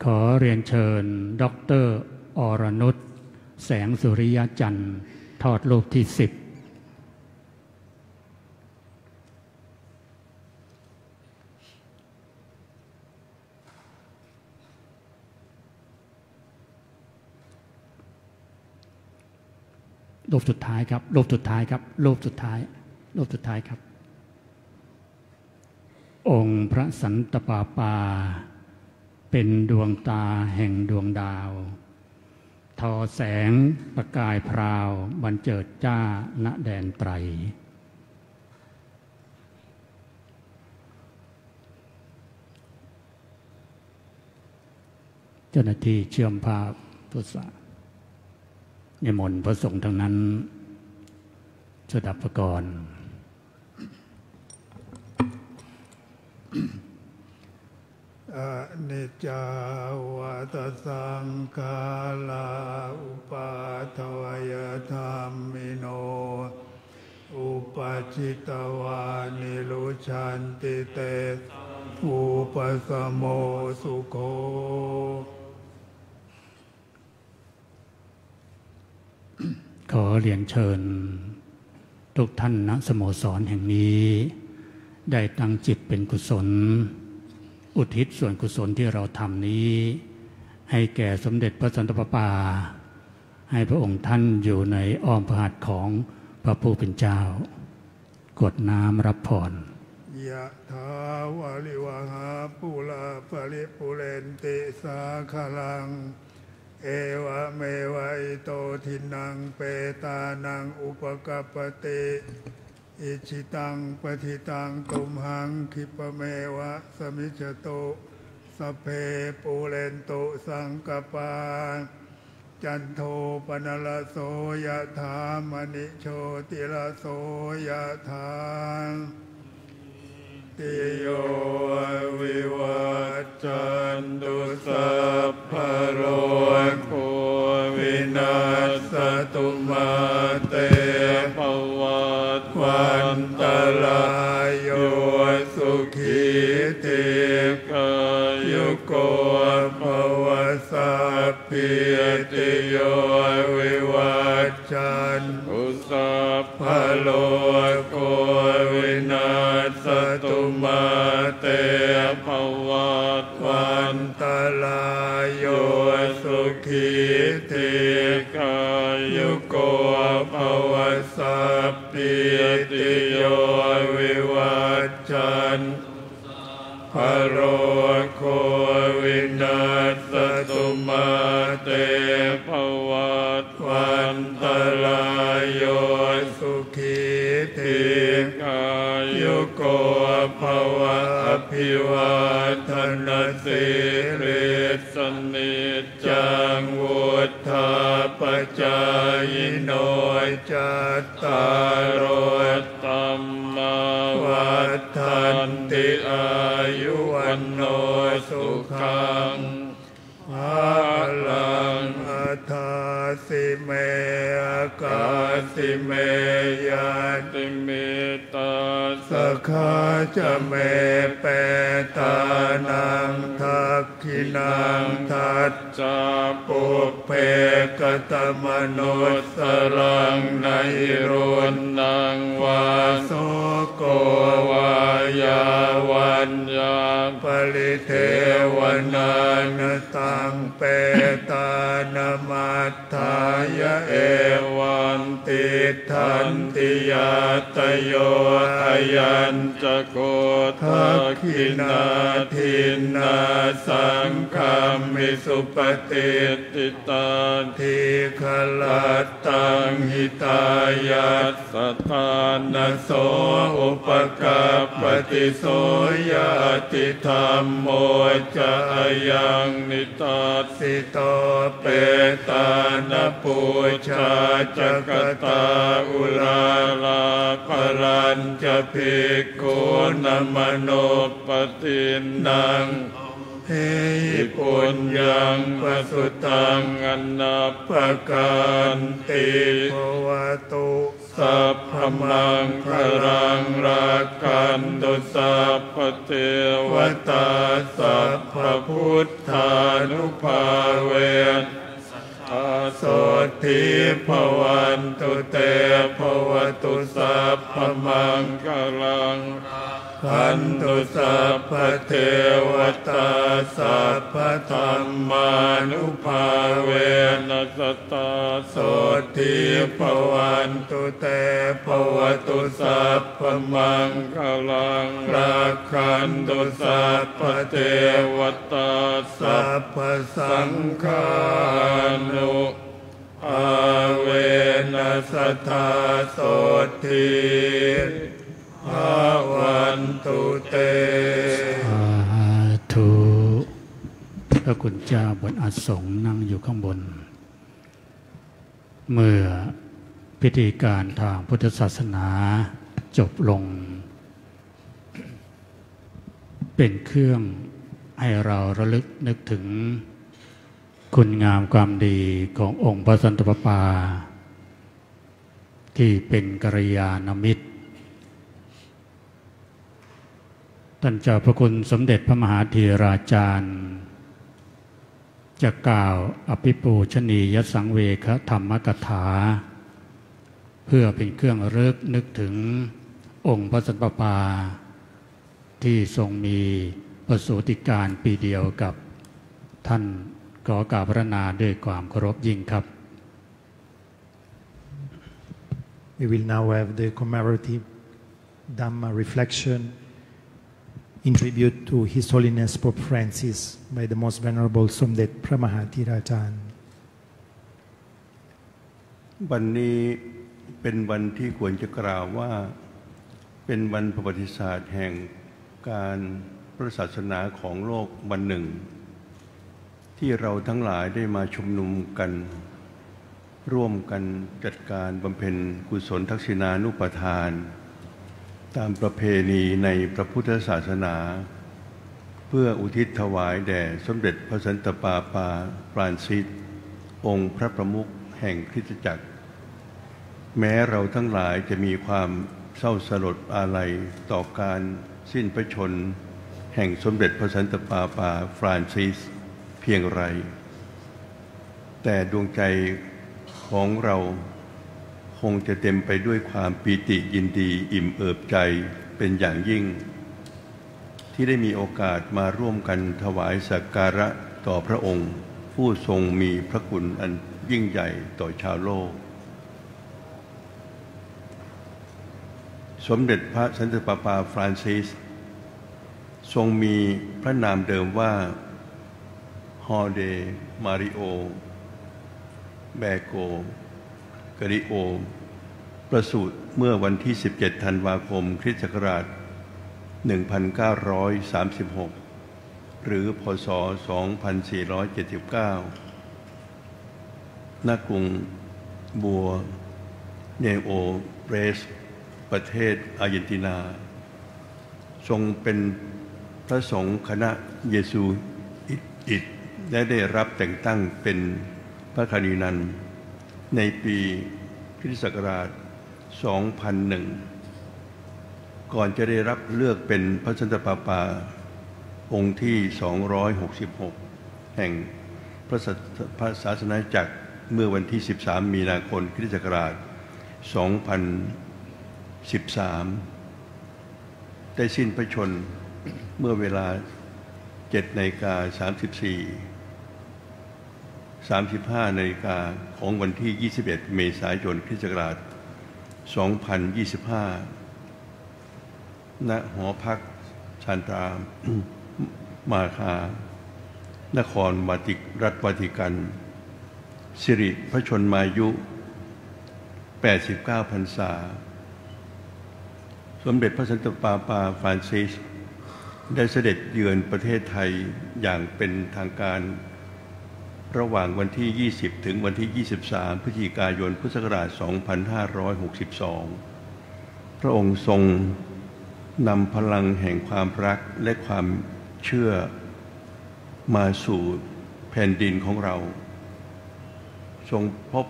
ขอเรียนเชิญดร.อรนุชแสงสุริยจันทร์ทอดรูปที่10รูปสุดท้ายครับรูปสุดท้ายครับรูปสุดท้ายรูปสุดท้ายครับองค์พระสันตะปาปาเป็นดวงตาแห่งดวงดาวทอแสงประกายพราวบันเจิดจ้าณแดนไตรเจ้าหน้าที่เชื่อมภาพพุทธะนิมนต์พระสงฆ์ทั้งนั้นสดับประกรณ์อนิจจาวัฏสังขาราอุปาทวยธรรมิโนอุปจิตวานิรุชันติเตอุปสมโมสุโขขอเรียนเชิญทุกท่านณสโมสรแห่งนี้ได้ตั้งจิตเป็นกุศลอุทิศส่วนกุศลที่เราทำนี้ให้แก่สมเด็จพระสันตะปาปาให้พระองค์ท่านอยู่ในอ้อมพระหัตถ์ของพระผู้เป็นเจ้ากรวดน้ำรับพร ยะถาวาลิวหาปุราปริปุเรนติสาคลังเอวะเมวะอิโตทินังเปตานังอุปกัปปติอิชิตังปฏิตังตุมหังคิปเมวะสมิจโตสัพเพปูเรนโตสังกปาจันโทปนลโสยะถามณิโชติลโสยะถาติโยวิวัจจันตุสัพพะโรโควินัสสตุมาเตภวัตวันตรายโยสุขีติกายุโกภวสัพพิติโยวิวัจจันตุสัพพะโลกวินาศตุมาเตภวัตวันตรายโยสุขีติกายุโกภวสัพพิติโยวิวัจจันพะโรโควินาศตุมาเตภวัตวันตรายโยสุขีติกายุโกภวะอภิวาทนาสิริสนิจจังวุฒาปจายโนจัตตารโอธัมมาวัฏฏันติอายุวันโนสุขังภาลังอัฏฐาสิเมอากาสิเมยาติเมตาสคาจะเมเปตานังทักขินังทัจจาปุเพกตมนุสสรังไนรุณนังวาโสโกวายาวันยาปริเทวนานะตังเปตานามัตถายะเอวันติทันติยาตโยอายัญจโกทักขินาทินนาสังฆามิสุปฏิติตาทิขลัตตังหิตายัสสทานโสอุปกัปปติโสยติธรรมโมจะยังนิตัสสิโตเปตานปูชาจักตาอุราลาภรัญจะภิกขุนมโนปตินังเฮปุญญังปสุตังอนัปปกันติภวตุสัพพมังคลังรักขันตุสัพพเทวตาสัพพพุทธานุภาเวนะโสทิภวันตุเตภวตุสัพพมังคลังขันตุสัพพเทวตาสัพพธรรมานุภาเวนะสตาโสทิภวันตุเตภวตุสัพพมังคลังรักขันตุสัพพเทวตาสัพพสังฆานุภาเวนะสตาโสทิภวันตุเตสาธุพระคุณเจ้าบนอาสงฆ์นั่งอยู่ข้างบนเมื่อพิธีการทางพุทธศาสนาจบลงเป็นเครื่องให้เราระลึกนึกถึงคุณงามความดีขององค์พระสันตะปาปาที่เป็นกัลยาณมิตรท่านเจ้าพระคุณสมเด็จพระมหาธีราจารย์จะกล่าวอภิปูชนียสังเวคธรรมกถาเพื่อเป็นเครื่องระลึกนึกถึงองค์พระสันตะปาปาที่ทรงมีประสูติการปีเดียวกับท่านขอกราบพระนาด้วยความเคารพยิ่งครับ We will now have the commemorative Dhamma reflection in tribute to His Holiness Pope Francis by the Most Venerable สมเด็จพระมหาธีราจารย์วันนี้เป็นวันที่ควรจะกล่าวว่าเป็นวันประวัติศาสตร์แห่งการพระศาสนาของโลกวันหนึ่งที่เราทั้งหลายได้มาชุมนุมกันร่วมกันจัดการบำเพ็ญกุศลทักษิณานุปทานตามประเพณีในพระพุทธศาสนาเพื่ออุทิศถวายแด่สมเด็จพระสันตะปาปาฟรานซิสองค์พระประมุขแห่งคริสตจักรแม้เราทั้งหลายจะมีความเศร้าสลดอาลัยต่อการสิ้นพระชนม์แห่งสมเด็จพระสันตะปาปาฟรานซิสเพียงไรแต่ดวงใจของเราคงจะเต็มไปด้วยความปีติยินดีอิ่มเอิบใจเป็นอย่างยิ่งที่ได้มีโอกาสมาร่วมกันถวายสักการะต่อพระองค์ผู้ทรงมีพระคุณอันยิ่งใหญ่ต่อชาวโลกสมเด็จพระสันตะปาปาฟรานซิสทรงมีพระนามเดิมว่าฮอเดมาริโอแบโกกริโอประสูติเมื่อวันที่17ธันวาคมคริสต์ศักราช1936หรือพ.ศ. 2479ณ กรุงบัวเนโอเรสประเทศอาร์เจนตินาทรงเป็นพระสงฆ์คณะเยซูอิตและได้รับแต่งตั้งเป็นพระคณีนันท์ในปีคริสต์ศักราช 2001 ก่อนจะได้รับเลือกเป็นพระสันตะปาปาองค์ที่ 266 แห่งพระศาสนาจักรเมื่อวันที่ 13 มีนาคมคริสต์ศักราช 2013 ได้สิ้นพระชนม์เมื่อเวลา 7:35 นาฬิกาของวันที่ 21 เมษายน คริสต์ศักราช 2025 ณ หอพักชันตรามาคานครรัฐวาติกันสิริพระชนมายุ 89 พรรษาสมเด็จพระสันตะปาปาฟรานซิสได้เสด็จเยือนประเทศไทยอย่างเป็นทางการระหว่างวันที่ 20 ถึงวันที่ 23 พฤศจิกายน พุทธศักราช 2562 พระองค์ทรงนำพลังแห่งความรักและความเชื่อมาสู่แผ่นดินของเราทรงพบ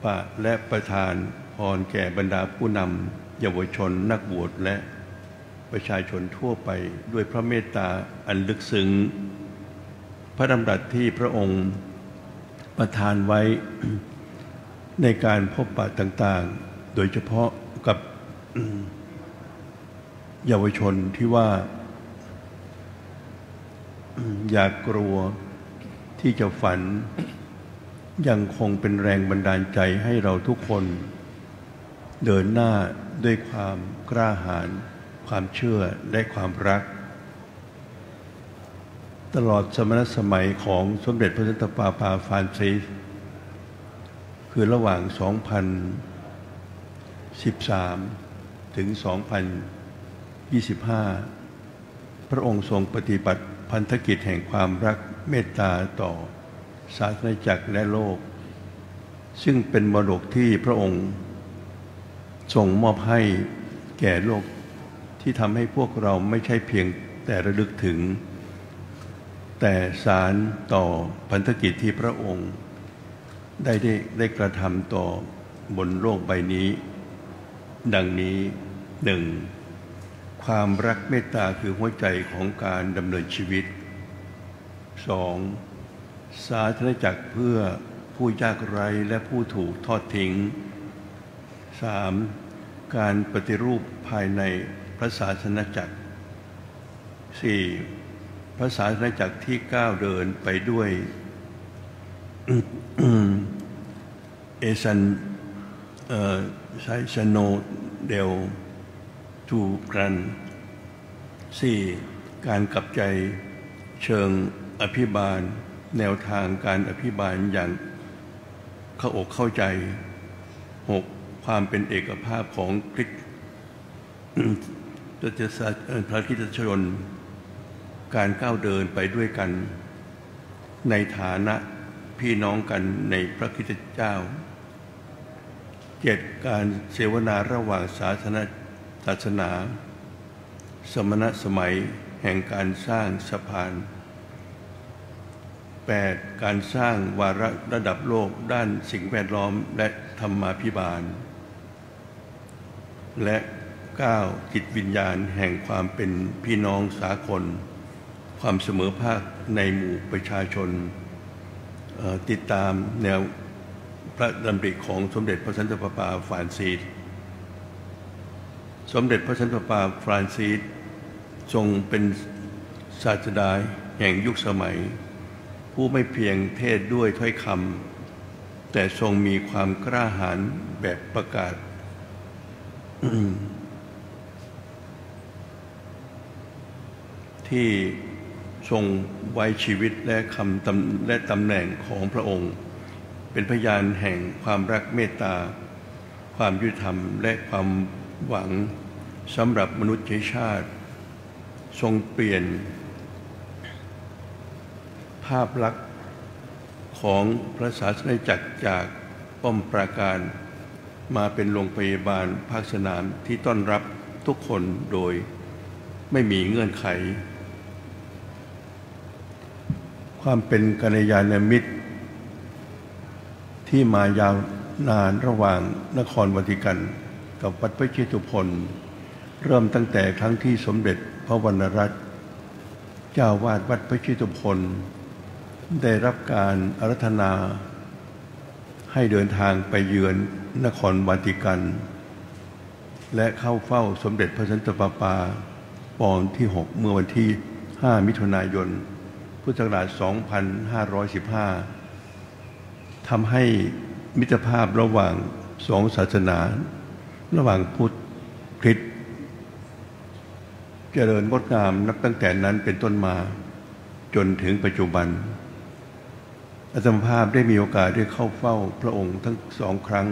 ปะและประทานพรแก่บรรดาผู้นำเยาวชนนักบวชและประชาชนทั่วไปด้วยพระเมตตาอันลึกซึ้งพระดำรัสที่พระองค์ประทานไว้ในการพบปะต่างๆโดยเฉพาะกับเยาวชนที่ว่าอย่ากลัวที่จะฝันยังคงเป็นแรงบันดาลใจให้เราทุกคนเดินหน้าด้วยความกล้าหาญความเชื่อและความรักตลอดสมณสมัยของสมเด็จพระสันตะปาปาฟรานซิสคือระหว่าง 2013 ถึง 2025 พระองค์ทรงปฏิบัติพันธกิจแห่งความรักเมตตาต่อศาสนาจักรและโลกซึ่งเป็นมรดกที่พระองค์ทรงมอบให้แก่โลกที่ทำให้พวกเราไม่ใช่เพียงแต่ระลึกถึงแต่สารต่อพันธกิจที่พระองค์ได้กระทำต่อบนโลกใบนี้ดังนี้ 1. ความรักเมตตาคือหัวใจของการดำเนินชีวิต 2. ศาสนาจักรเพื่อผู้ยากไร้และผู้ถูกทอดทิ้ง 3. การปฏิรูปภายในพระศาสนาจักร 4. พระศาสนาจักรที่ก้าวเดินไปด้วย เอซันไซชโนเดลทูกรัน 4. การกลับใจเชิงอภิบาลแนวทางการอภิบาลอย่างเข้าอกเข้าใจ 6. ความเป็นเอกภาพของคริสต์พระคริสตชนการก้าวเดินไปด้วยกันในฐานะพี่น้องกันในพระคริสตเจ้า 7. การเสวนาระหว่างศาสนาสมณสมัยแห่งการสร้างสะพาน 8. การสร้างวาระระดับโลกด้านสิ่งแวดล้อมและธรรมาภิบาลและ 9. จิตวิญญาณแห่งความเป็นพี่น้องสากลความเสมอภาคในหมู่ประชาชนติดตามแนวพระดำริของสมเด็จพระสันตะปาปาฟรานซิสสมเด็จพระสันตะปาปาฟรานซิสทรงเป็นศาสดาแห่งยุคสมัยผู้ไม่เพียงเทศด้วยถ้อยคำแต่ทรงมีความกล้าหาญแบบประกาศ ที่ทรงไว้ชีวิตและและตำแหน่งของพระองค์เป็นพยานแห่งความรักเมตตาความยุติธรรมและความหวังสำหรับมนุษยชาติทรงเปลี่ยนภาพลักษณ์ของพระศาสนาจักรจากป้อมปราการมาเป็นโรงพยาบาลภาคสนามที่ต้อนรับทุกคนโดยไม่มีเงื่อนไขความเป็นกัลยาณมิตรที่มายาวนานระหว่างนครวาติกันกับวัดพระเชตุพนเริ่มตั้งแต่ครั้งที่สมเด็จพระวรรณรัตน์เจ้าวาดวัดพระเชตุพนได้รับการอาราธนาให้เดินทางไปเยือนนครวาติกันและเข้าเฝ้าสมเด็จพระสันตะปาปาปอนที่ 6 เมื่อวันที่ 5 มิถุนายน พุทธศักราช 2515 ทำให้มิตรภาพระหว่างสองศาสนาระหว่างพุทธคริสต์เจริญงดงามนับตั้งแต่นั้นเป็นต้นมาจนถึงปัจจุบันอาตมาภาพได้มีโอกาสได้เข้าเฝ้าพระองค์ทั้งสองครั้ง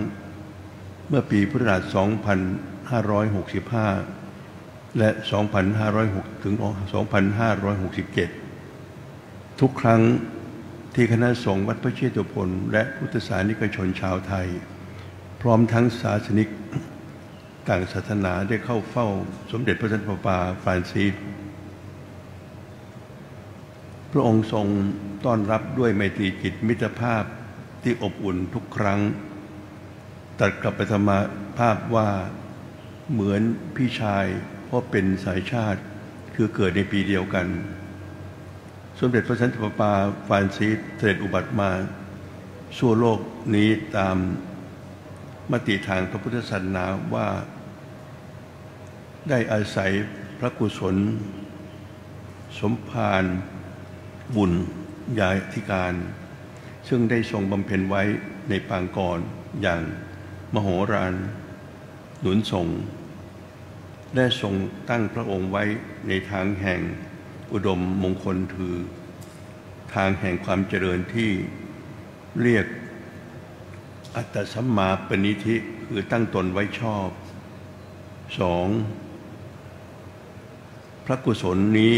เมื่อปีพุทธศักราช 2565 และ 2506 ถึง 2567 ทุกครั้งที่คณะสงฆ์วัดพระเชตุพนและพุทธศาสนิกชนชาวไทยพร้อมทั้งศาสนิกต่างศาสนาได้เข้าเฝ้าสมเด็จพระสันตะปาปาฟรานซิสพระองค์ทรงต้อนรับด้วยไมตรีจิตมิตรภาพที่อบอุ่นทุกครั้งตรัสกับอาตมาภาพว่าเหมือนพี่ชายเพราะเป็นสายชาติคือเกิดในปีเดียวกันสมเด็จพระสันตะปาปาฟรานซิสเสด็จอุบัติมาสู่โลกนี้ตามมติทางพระพุทธศาสนาว่าได้อาศัยพระกุศลสมภารบุญญาธิการซึ่งได้ทรงบำเพ็ญไว้ในปางก่อนอย่างมโหฬารหนุนส่งและทรงตั้งพระองค์ไว้ในทางแห่งอุดมมงคลคือทางแห่งความเจริญที่เรียกอัตตสัมมาปณิธิคือตั้งตนไว้ชอบ 2. พระกุศลนี้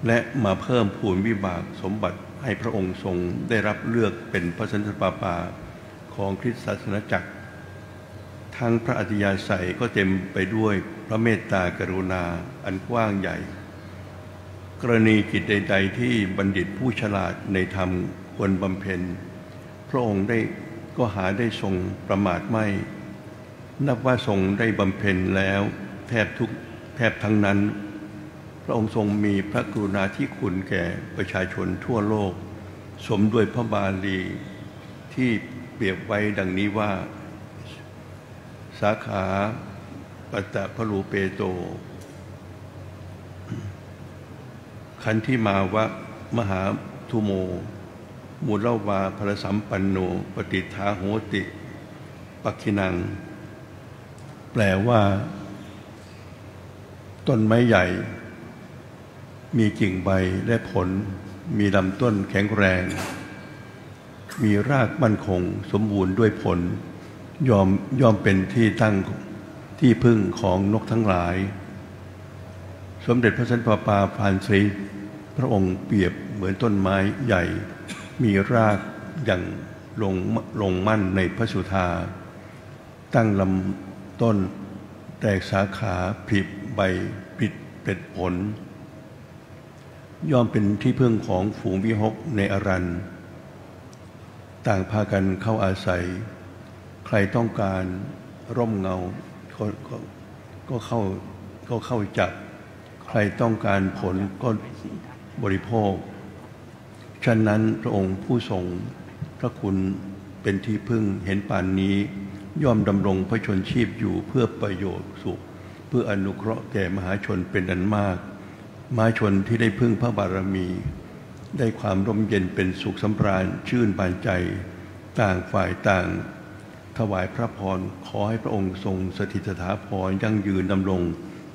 และมาเพิ่มพูนวิบากสมบัติให้พระองค์ทรงได้รับเลือกเป็นพระสันตะปาปาของคริสตศาสนาจักรทั้งพระอัธยาศัยก็เต็มไปด้วยพระเมตตากรุณาอันกว้างใหญ่กรณีกิจใดๆที่บัณฑิตผู้ฉลาดในธรรมควรบำเพ็ญพระองค์ก็หาได้ทรงประมาทไม่นับว่าทรงได้บำเพ็ญแล้วแทบทั้งนั้นพระองค์ทรงมีพระกรุณาธิคุณแก่ประชาชนทั่วโลกสมด้วยพระบาลีที่เปรียบไว้ดังนี้ว่าสาขาปัตตพรูเปโตขันธิมาวะมหาทุโมมูลวาพระสัมปันโนปฏิทาโหติปักขินังแปลว่า ต้นไม้ใหญ่มีกิ่งใบและผลมีลำต้นแข็งแรงมีรากมั่นคงสมบูรณ์ด้วยผลย่อมเป็นที่ตั้งที่พึ่งของนกทั้งหลายสมเด็จพระสันตะปาฟรานซิสพระองค์เปรียบเหมือนต้นไม้ใหญ่มีรากอย่างลงมั่นในพระสุธาตั้งลำต้นแตกสาขาผลิใบปิดเป็ดผลย่อมเป็นที่พึ่งของฝูงวิหกในอรัญต่างพากันเข้าอาศัยใครต้องการร่มเงาก็เข้าจับใครต้องการผลก็บริโภคฉะนั้นพระองค์ผู้ทรงพระคุณเป็นที่พึ่งเห็นป่านนี้ย่อมดำรงพระชนชีพอยู่เพื่อประโยชน์สุขเพื่ออนุเคราะห์แก่มหาชนเป็นอันมากมหาชนที่ได้พึ่งพระบารมีได้ความร่มเย็นเป็นสุขสำราญชื่นบานใจต่างฝ่ายต่างถวายพระพรขอให้พระองค์ทรงสถิตสถาพรยั่งยืนดำรง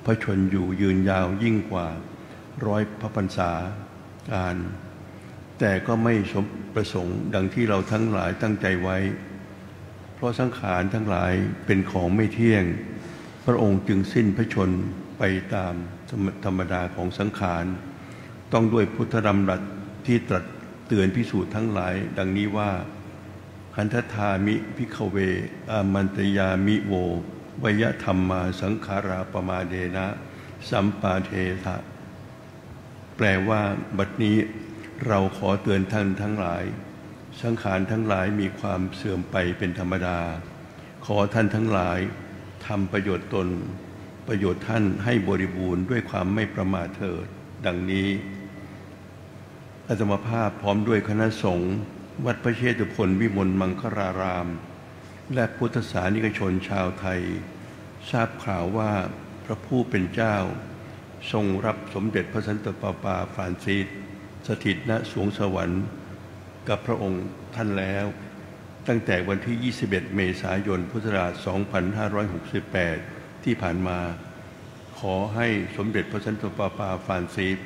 พระชนอยู่ยืนยาวยิ่งกว่า100 พระพรรษาการแต่ก็ไม่สมประสงค์ดังที่เราทั้งหลายตั้งใจไว้เพราะสังขารทั้งหลายเป็นของไม่เที่ยงพระองค์จึงสิ้นพระชนไปตามธรรมดาของสังขารต้องด้วยพุทธดำรัสที่ตรัสเตือนภิกษุทั้งหลายดังนี้ว่าคันธทามิภิกขเวอามันตยามิโววยธรรมมาสังขาราปมาเดนะสัมปาเททะแปลว่าบัดนี้เราขอเตือนท่านทั้งหลายสังขารทั้งหลายมีความเสื่อมไปเป็นธรรมดาขอท่านทั้งหลายทำประโยชน์ตนประโยชน์ท่านให้บริบูรณ์ด้วยความไม่ประมาทเถิดดังนี้อาตมาภาพพร้อมด้วยคณะสงฆ์วัดพระเชตุพนวิมลมังคลารามและพุทธศาสนิกชนชาวไทยทราบข่าวว่าพระผู้เป็นเจ้าทรงรับสมเด็จพระสันตะปาปาฟรานซิสสถิตณสวงสวรรค์กับพระองค์ท่านแล้วตั้งแต่วันที่ 21 เมษายน พุทธศักราช 2568 ที่ผ่านมาขอให้สมเด็จพระสันตะปาปาฟรานซิส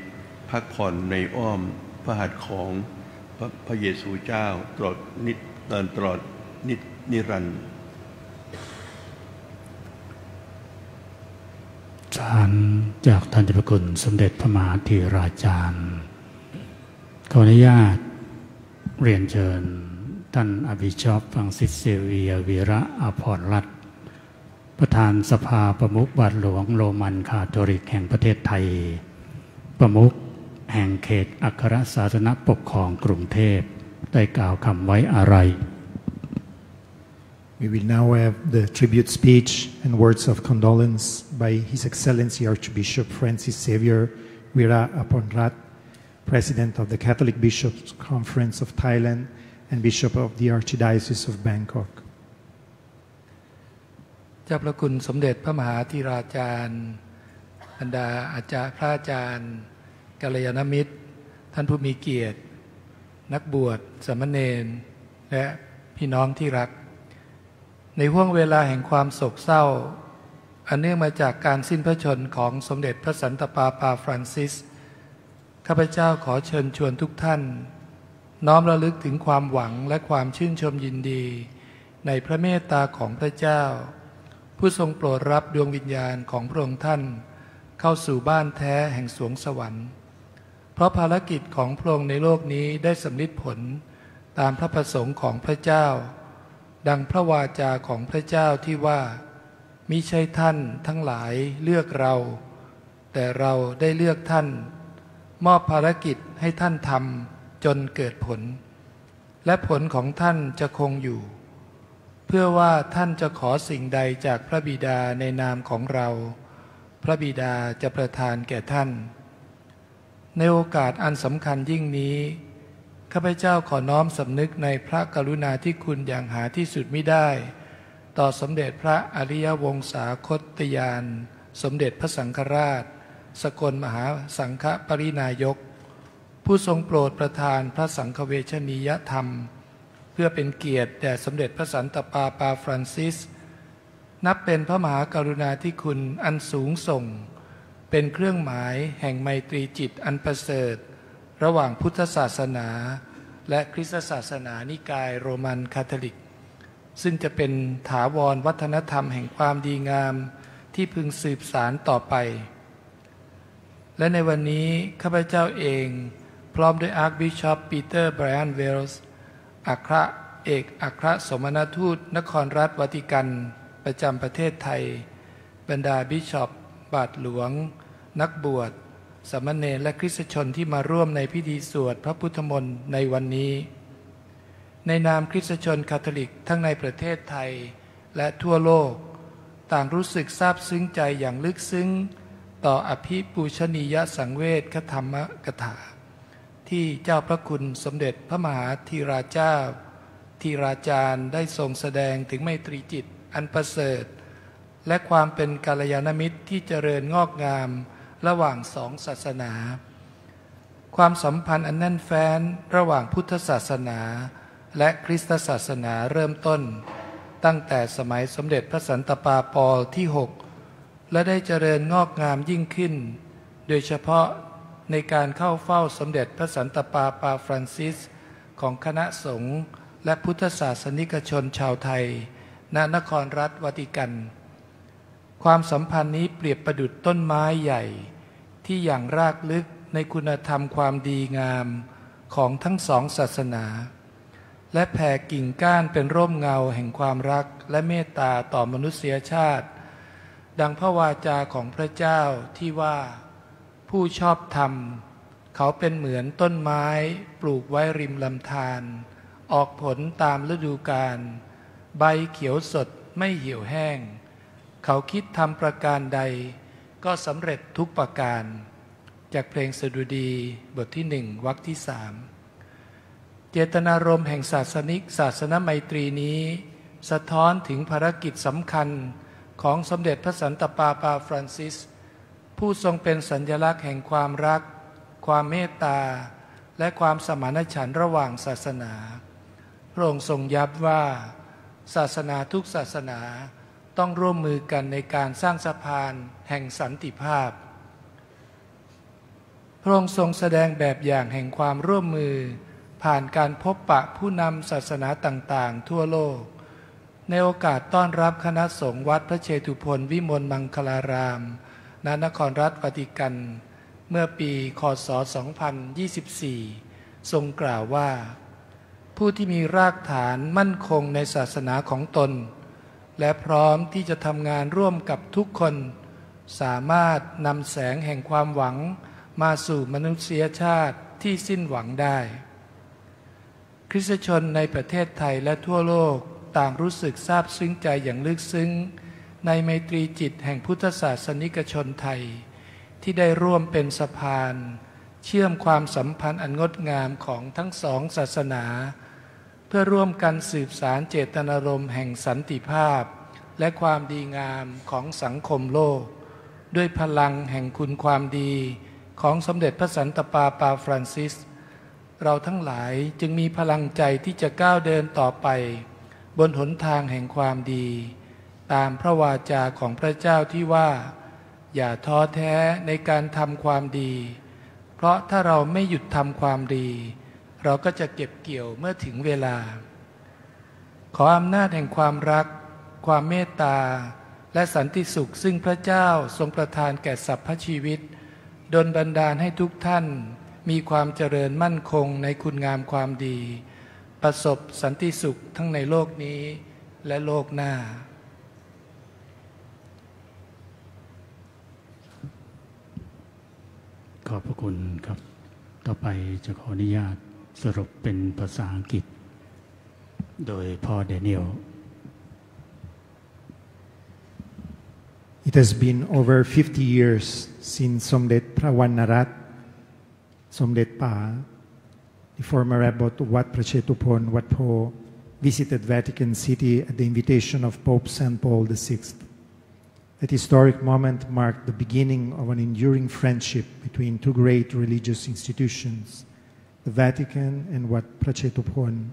พักผ่อนในอ้อมพระหัตถ์ของพระเยซูเจ้าตลอดนิรันดร์สารจากท่านเจ้าพระคุณสมเด็จพระมหาธีราจารย์ขออนุญาตเรียนเชิญท่านอบิชอปฟรังซิสเซเวียวีระอภรรัตน์ประธานสภาประมุขบาทหลวงโรมันคาทอลิกแห่งประเทศไทยประมุขแห่งเขตอัครศาสนปกครองกรุงเทพได้กล่าวคำไว้อาลัย We will now have the tribute speech and words of condolence by His Excellency Archbishop Francis Xavier Vira Aphornrat, President of the Catholic Bishops' Conference of Thailand and Bishop of the Archdiocese of Bangkok. เจ้าพระคุณสมเด็จพระมหาธีราจารย์บรรดาพระอาจารย์กัลยาณมิตรท่านผู้มีเกียรตินักบวชสามเณรและพี่น้องที่รักในห่วงเวลาแห่งความโศกเศร้าอันเนื่องมาจากการสิ้นพระชนม์ของสมเด็จพระสันตะปาปาฟรานซิสข้าพเจ้าขอเชิญชวนทุกท่านน้อมระลึกถึงความหวังและความชื่นชมยินดีในพระเมตตาของพระเจ้าผู้ทรงโปรดรับดวงวิญญาณของพระองค์ท่านเข้าสู่บ้านแท้แห่งสวงสวรรค์เพราะภารกิจของพระองค์ในโลกนี้ได้สำลิดผลตามพระประสงค์ของพระเจ้าดังพระวาจาของพระเจ้าที่ว่ามิใช่ท่านทั้งหลายเลือกเราแต่เราได้เลือกท่านมอบภารกิจให้ท่านทำจนเกิดผลและผลของท่านจะคงอยู่เพื่อว่าท่านจะขอสิ่งใดจากพระบิดาในนามของเราพระบิดาจะประทานแก่ท่านในโอกาสอันสำคัญยิ่งนี้ข้าพเจ้าขอน้อมสำนึกในพระกรุณาธิคุณอย่างหาที่สุดมิได้ต่อสมเด็จพระอริยวงศาคตยานสมเด็จพระสังฆราชสกลมหาสังฆปรินายกผู้ทรงโปรดประทานพระสังฆเวชนียธรรมเพื่อเป็นเกียรติแด่สมเด็จพระสันตะปาปาฟรานซิสนับเป็นพระมหากรุณาธิคุณอันสูงส่ง เป็นเครื่องหมายแห่งไมตรีจิตอันประเสริฐระหว่างพุทธศาสนาและคริสตศาสนานิกายโรมันคาทอลิกซึ่งจะเป็นถาวรวัฒนธรรมแห่งความดีงามที่พึงสืบสานต่อไปและในวันนี้ข้าพเจ้าเองพร้อมด้วยอาร์คบิชอปปีเตอร์ไบรอันเวลส์อัครเอกอัครสมณทูตนครรัฐวาติกันประจำประเทศไทยบรรดาบิชอปบาทหลวงนักบวชสามเณรและคริสตชนที่มาร่วมในพิธีสวดพระพุทธมนต์ในวันนี้ในนามคริสตชนคาทอลิกทั้งในประเทศไทยและทั่วโลกต่างรู้สึกซาบซึ้งใจอย่างลึกซึ้งต่ออภิปูชนียสังเวชธรรมกถาที่เจ้าพระคุณสมเด็จพระมหาธีราเจ้าธีราจารย์ได้ทรงแสดงถึงไมตรีจิตอันประเสริฐและความเป็นกัลยาณมิตรที่เจริญงอกงามระหว่างสองศาสนาความสัมพันธ์อันแน่นแฟ้นระหว่างพุทธศาสนาและคริสตศาสนาเริ่มต้นตั้งแต่สมัยสมเด็จพระสันตะปาปอที่6และได้เจริญงอกงามยิ่งขึ้นโดยเฉพาะในการเข้าเฝ้าสมเด็จพระสันตะปาปาฟรานซิสของคณะสงฆ์และพุทธศาสนิกชนชาวไทยณนครรัฐวาติกันความสัมพันธ์นี้เปรียบประดุจต้นไม้ใหญ่ที่อย่างรากลึกในคุณธรรมความดีงามของทั้งสองศาสนาและแผ่กิ่งก้านเป็นร่มเงาแห่งความรักและเมตตาต่อมนุษยชาติดังพระวาจาของพระเจ้าที่ว่าผู้ชอบธรรมเขาเป็นเหมือนต้นไม้ปลูกไว้ริมลำธารออกผลตามฤดูกาลใบเขียวสดไม่เหี่ยวแห้งเขาคิดทำประการใดก็สำเร็จทุกประการจากเพลงสดุดีบทที่1วรรคที่3เจตนารมณ์แห่งศาสนไมตรีนี้สะท้อนถึงภารกิจสำคัญของสมเด็จพระสันตะปาปาฟรานซิสผู้ทรงเป็นสัญลักษณ์แห่งความรักความเมตตาและความสมานฉันท์ระหว่างศาสนาพระองค์ทรงย้ำว่าศาสนาทุกศาสนาต้องร่วมมือกันในการสร้างสะพานแห่งสันติภาพพระองค์ทรงแสดงแบบอย่างแห่งความร่วมมือผ่านการพบปะผู้นำศาสนาต่างๆทั่วโลกในโอกาสต้อนรับคณะสงฆ์วัดพระเชตุพนวิมลมังคลารามณนครรัฐวาติกันเมื่อปีค.ศ. 2024 ทรงกล่าวว่าผู้ที่มีรากฐานมั่นคงในศาสนาของตนและพร้อมที่จะทำงานร่วมกับทุกคนสามารถนำแสงแห่งความหวังมาสู่มนุษยชาติที่สิ้นหวังได้คริสตชนในประเทศไทยและทั่วโลกต่างรู้สึกซาบซึ้งใจอย่างลึกซึ้งในไมตรีจิตแห่งพุทธศาสนิกชนไทยที่ได้ร่วมเป็นสะพานเชื่อมความสัมพันธ์อันงดงามของทั้งสองศาสนาเพื่อร่วมกันสืบสานเจตนารมณ์แห่งสันติภาพและความดีงามของสังคมโลกด้วยพลังแห่งคุณความดีของสมเด็จพระสันตะปาปาฟรานซิสเราทั้งหลายจึงมีพลังใจที่จะก้าวเดินต่อไปบนหนทางแห่งความดีตามพระวาจาของพระเจ้าที่ว่าอย่าท้อแท้ในการทำความดีเพราะถ้าเราไม่หยุดทำความดีเราก็จะเก็บเกี่ยวเมื่อถึงเวลาขออำนาจแห่งความรักความเมตตาและสันติสุขซึ่งพระเจ้าทรงประทานแก่สรรพชีวิตดลบันดาลให้ทุกท่านมีความเจริญมั่นคงในคุณงามความดีประสบสันติสุขทั้งในโลกนี้และโลกหน้าขอบพระคุณครับต่อไปจะขออนุญาตสรุปเป็นภาษาอังกฤษโดยพ่อแดเนียล It has been over 50 years since Somdet Prawannarat, Somdet Pa, the former abbot of Wat Prachetupon, Wat Po, visited Vatican City at the invitation of Pope St. Paul VI. That historic moment marked the beginning of an enduring friendship between two great religious institutions, the Vatican and Wat Prachetupon,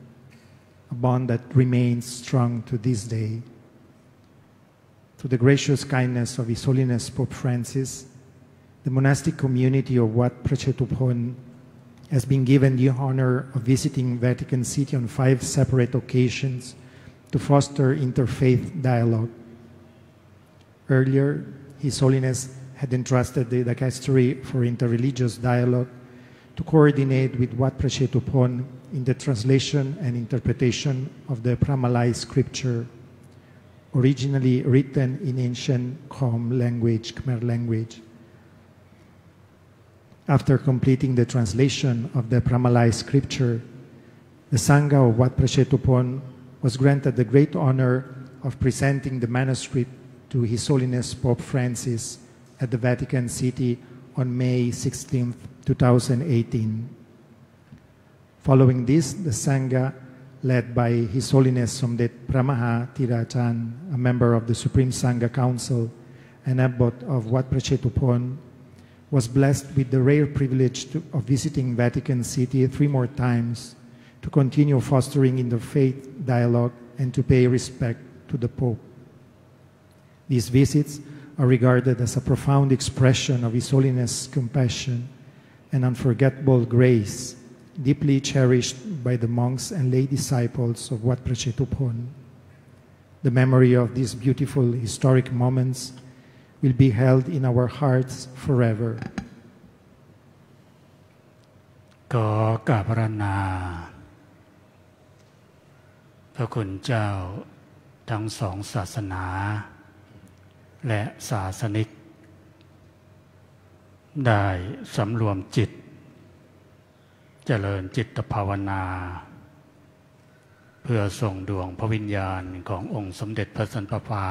a bond that remains strong to this day. Through the gracious kindness of His Holiness Pope Francis, the monastic community of Wat Prachetupon has been given the honor of visiting Vatican City on 5 separate occasions to foster interfaith dialogue. Earlier, His Holiness had entrusted the Dicastery for Interreligious Dialogue to coordinate with Wat Prachetupon in the translation and interpretation of the Pramalai scripture, originally written in ancient Khmer language. After completing the translation of the Pramalai scripture, the Sangha of Wat Prachetupon was granted the great honor of presenting the manuscript to His Holiness Pope Francis at the Vatican City on May 16, 2018. Following this, the Sangha, led by His Holiness Somdet Pramaha Thirajan, a member of the Supreme Sangha Council and abbot of Wat Prachetupon, was blessed with the rare privilege of visiting Vatican City 3 more times to continue fostering interfaith dialogue and to pay respect to the Pope. These visits are regarded as a profound expression of His Holiness' compassion and unforgettable grace, deeply cherished by the monks and lay disciples of Wat Prachetupon. The memory of these beautiful historic moments will be held in our hearts forever. ขอกราบพระนาพระคุณเจ้าทั้ง2 ศาสนาและศาสนิกได้สำรวมจิตเจริญจิตภาวนาเพื่อส่งดวงพระวิญญาณขององค์สมเด็จพระสันตะปา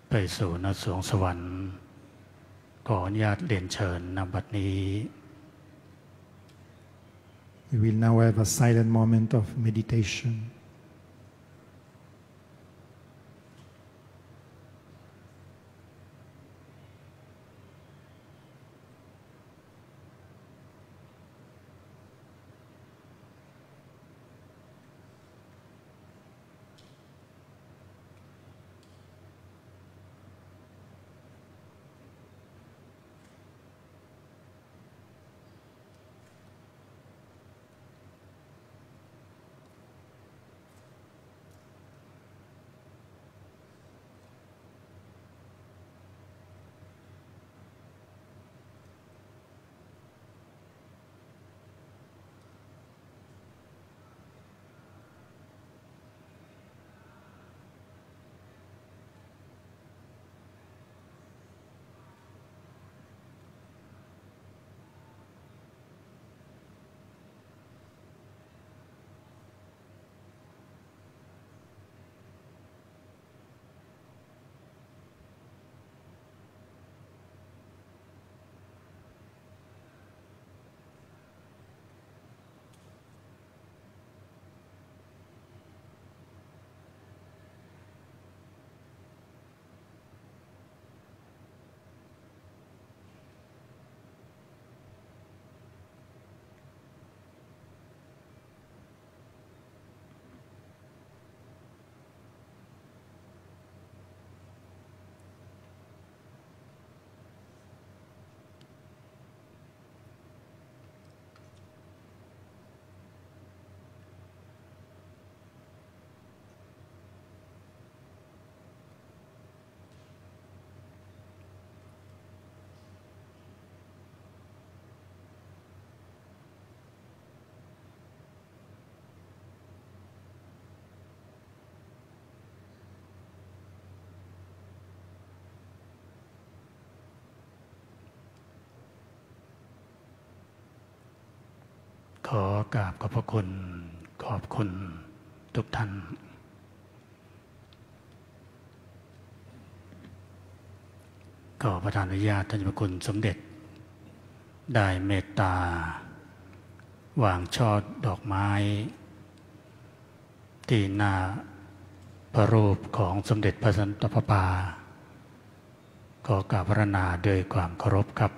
ไปสู่ณสวงสวรรค์ขออนุญาตเรียนเชิญณบัดนี้ We will now have a silent moment of meditation.ขอกราบขอบพระคุณขอบคุณทุกท่านขอประทานอนุญาตท่านเจ้าพระคุณสมเด็จได้เมตตาวางช่อดอกไม้ที่หน้าพระรูปของสมเด็จพระสันตะปาขอกราบพระนาด้วยความเคารพครับ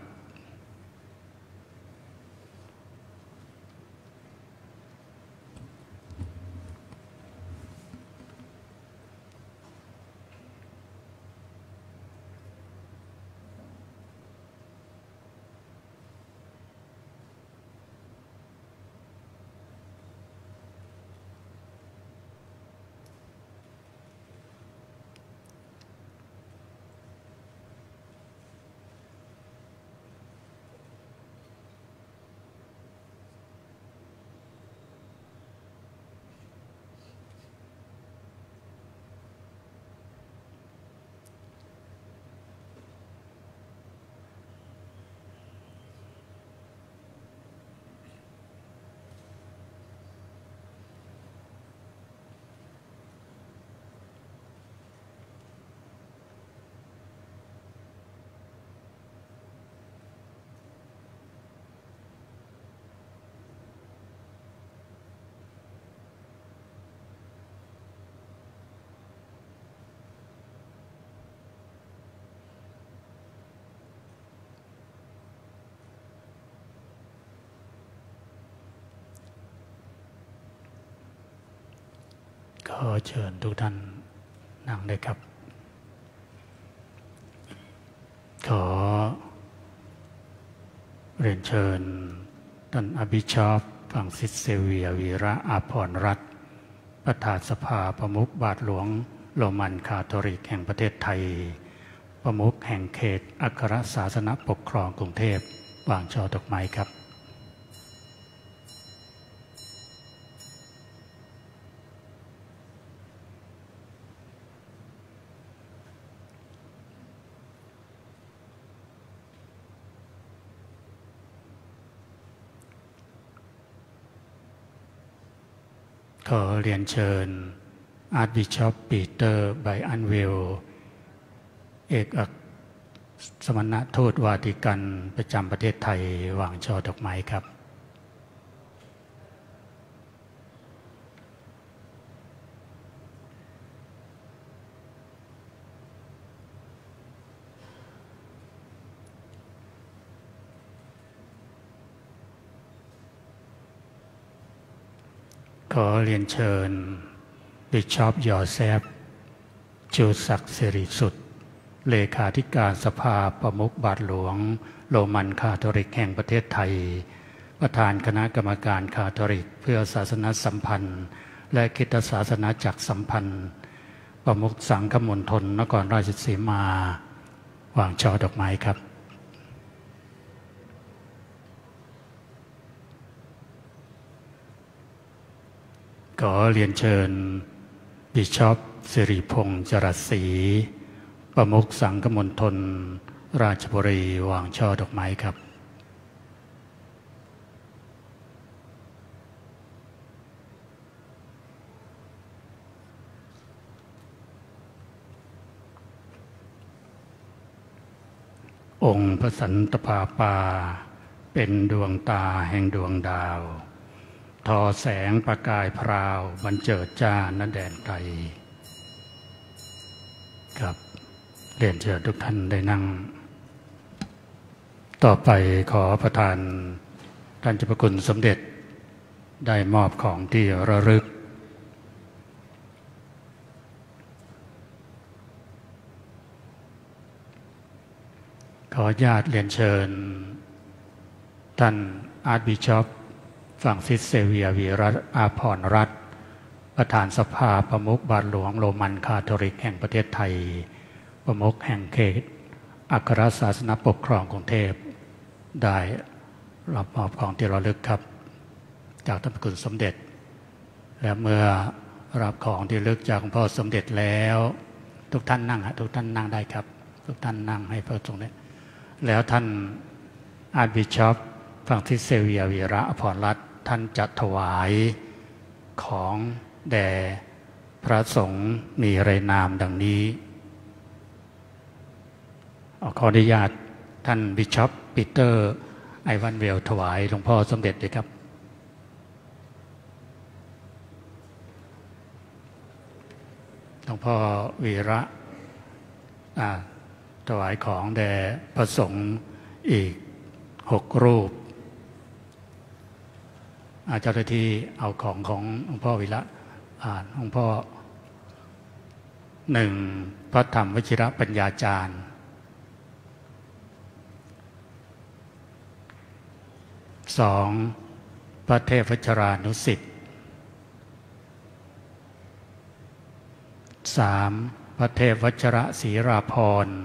ขอเชิญทุกท่านนั่งได้ครับขอเรียนเชิญท่านอภิชาติฟรังซิสเซเวียวีระอาภรณ์รัตน์ประธานสภาประมุขบาทหลวงโรมันคาทอลิกแห่งประเทศไทยประมุขแห่งเขตอัครศาสนปกครองกรุงเทพวางช่อดอกไม้ครับขอเรียนเชิญอาร์คบิชอปปีเตอร์ไบอันวิลเอกอัครสมณทูตวาติกันประจำประเทศไทยวางช่อดอกไม้ครับขอเรียนเชิญบิชอปยอเซฟชูศักดิ์สิริสุดเลขาธิการสภาประมุขบาทหลวงโรมันคาทอลิกแห่งประเทศไทยประธานคณะกรรมการคาทอลิกเพื่อศาสนสัมพันธ์และคริสตศาสนาจักรสัมพันธ์ประมุขสังฆมณฑลนครราชสีมาวางช่อดอกไม้ครับขอเรียนเชิญบิชอปสิริพงษ์จรัสศรีประมุขสังฆมณฑลราชบุรีวางช่อดอกไม้ครับองค์พระสันตะปาปาเป็นดวงตาแห่งดวงดาวทอแสงประกายพราวบันเจิดจ้าณแดนไกลครับเรียนเชิญทุกท่านได้นั่งต่อไปขอประทานท่านเจ้าพระคุณสมเด็จได้มอบของที่ระลึกขอญาติเรียนเชิญท่านอาร์คบิชอปฟรังซิสเซเวียวีระอาภรณ์รัตน์ประธานสภาประมุขบาทหลวงโรมันคาทอลิกแห่งประเทศไทยประมุขแห่งเขตอัครศาสนปกครองกรุงเทพได้รับมอบของที่ระลึกครับจากท่านพระคุณสมเด็จและเมื่อรับของที่ระลึกจากหลวงพ่อสมเด็จแล้วทุกท่านนั่งทุกท่านนั่งได้ครับทุกท่านนั่งให้พระสงฆ์แล้วท่านอาร์คบิชอปฟรังซิสเซเวียวีระอาภรณ์รัตน์ท่านจะถวายของแด่พระสงฆ์มีรายนามดังนี้ขออนุญาตท่านบิชอปปีเตอร์ไอวันเวลถวายหลวงพ่อสมเด็จเลยครับหลวงพ่อวีระถวายของแด่พระสงฆ์อีก6 รูปเจ้าหน้าที่เอาของหลวงพ่อวีระหลวงพ่อ1พระธรรมวชิรปัญญาจารย์2พระเทพวชรานุสิทธิ์3พระเทพวชระศรีราภรณ์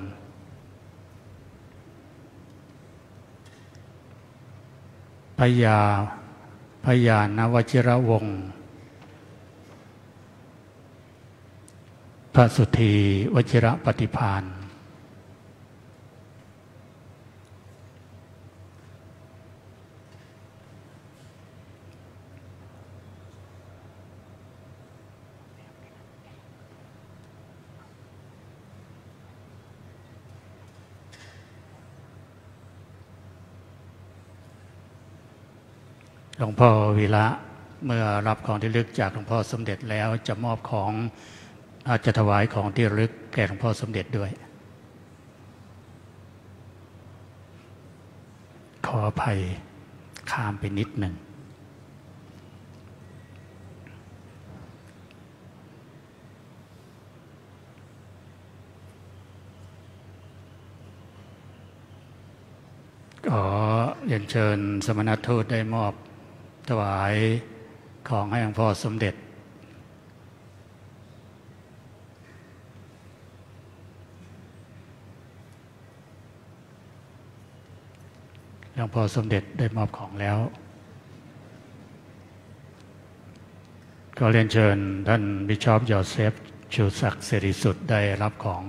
พญานวชิรวงศ์พระสุธีวชิรปฏิภาณหลวงพ่อวีระเมื่อรับของที่ระลึกจากหลวงพ่อสมเด็จแล้วจะมอบของจะถวายของที่ระลึกแก่หลวงพ่อสมเด็จด้วยขออภัยข้ามไปนิดหนึ่ง ขอเรียนเชิญสมณทูตได้มอบถวายของให้หลวงพ่อสมเด็จหลวงพ่อสมเด็จได้มอบของแล้วขอเรียนเชิญท่านบิชอปยอเซฟชูศักดิ์สิริสุทธิ์ได้รับของ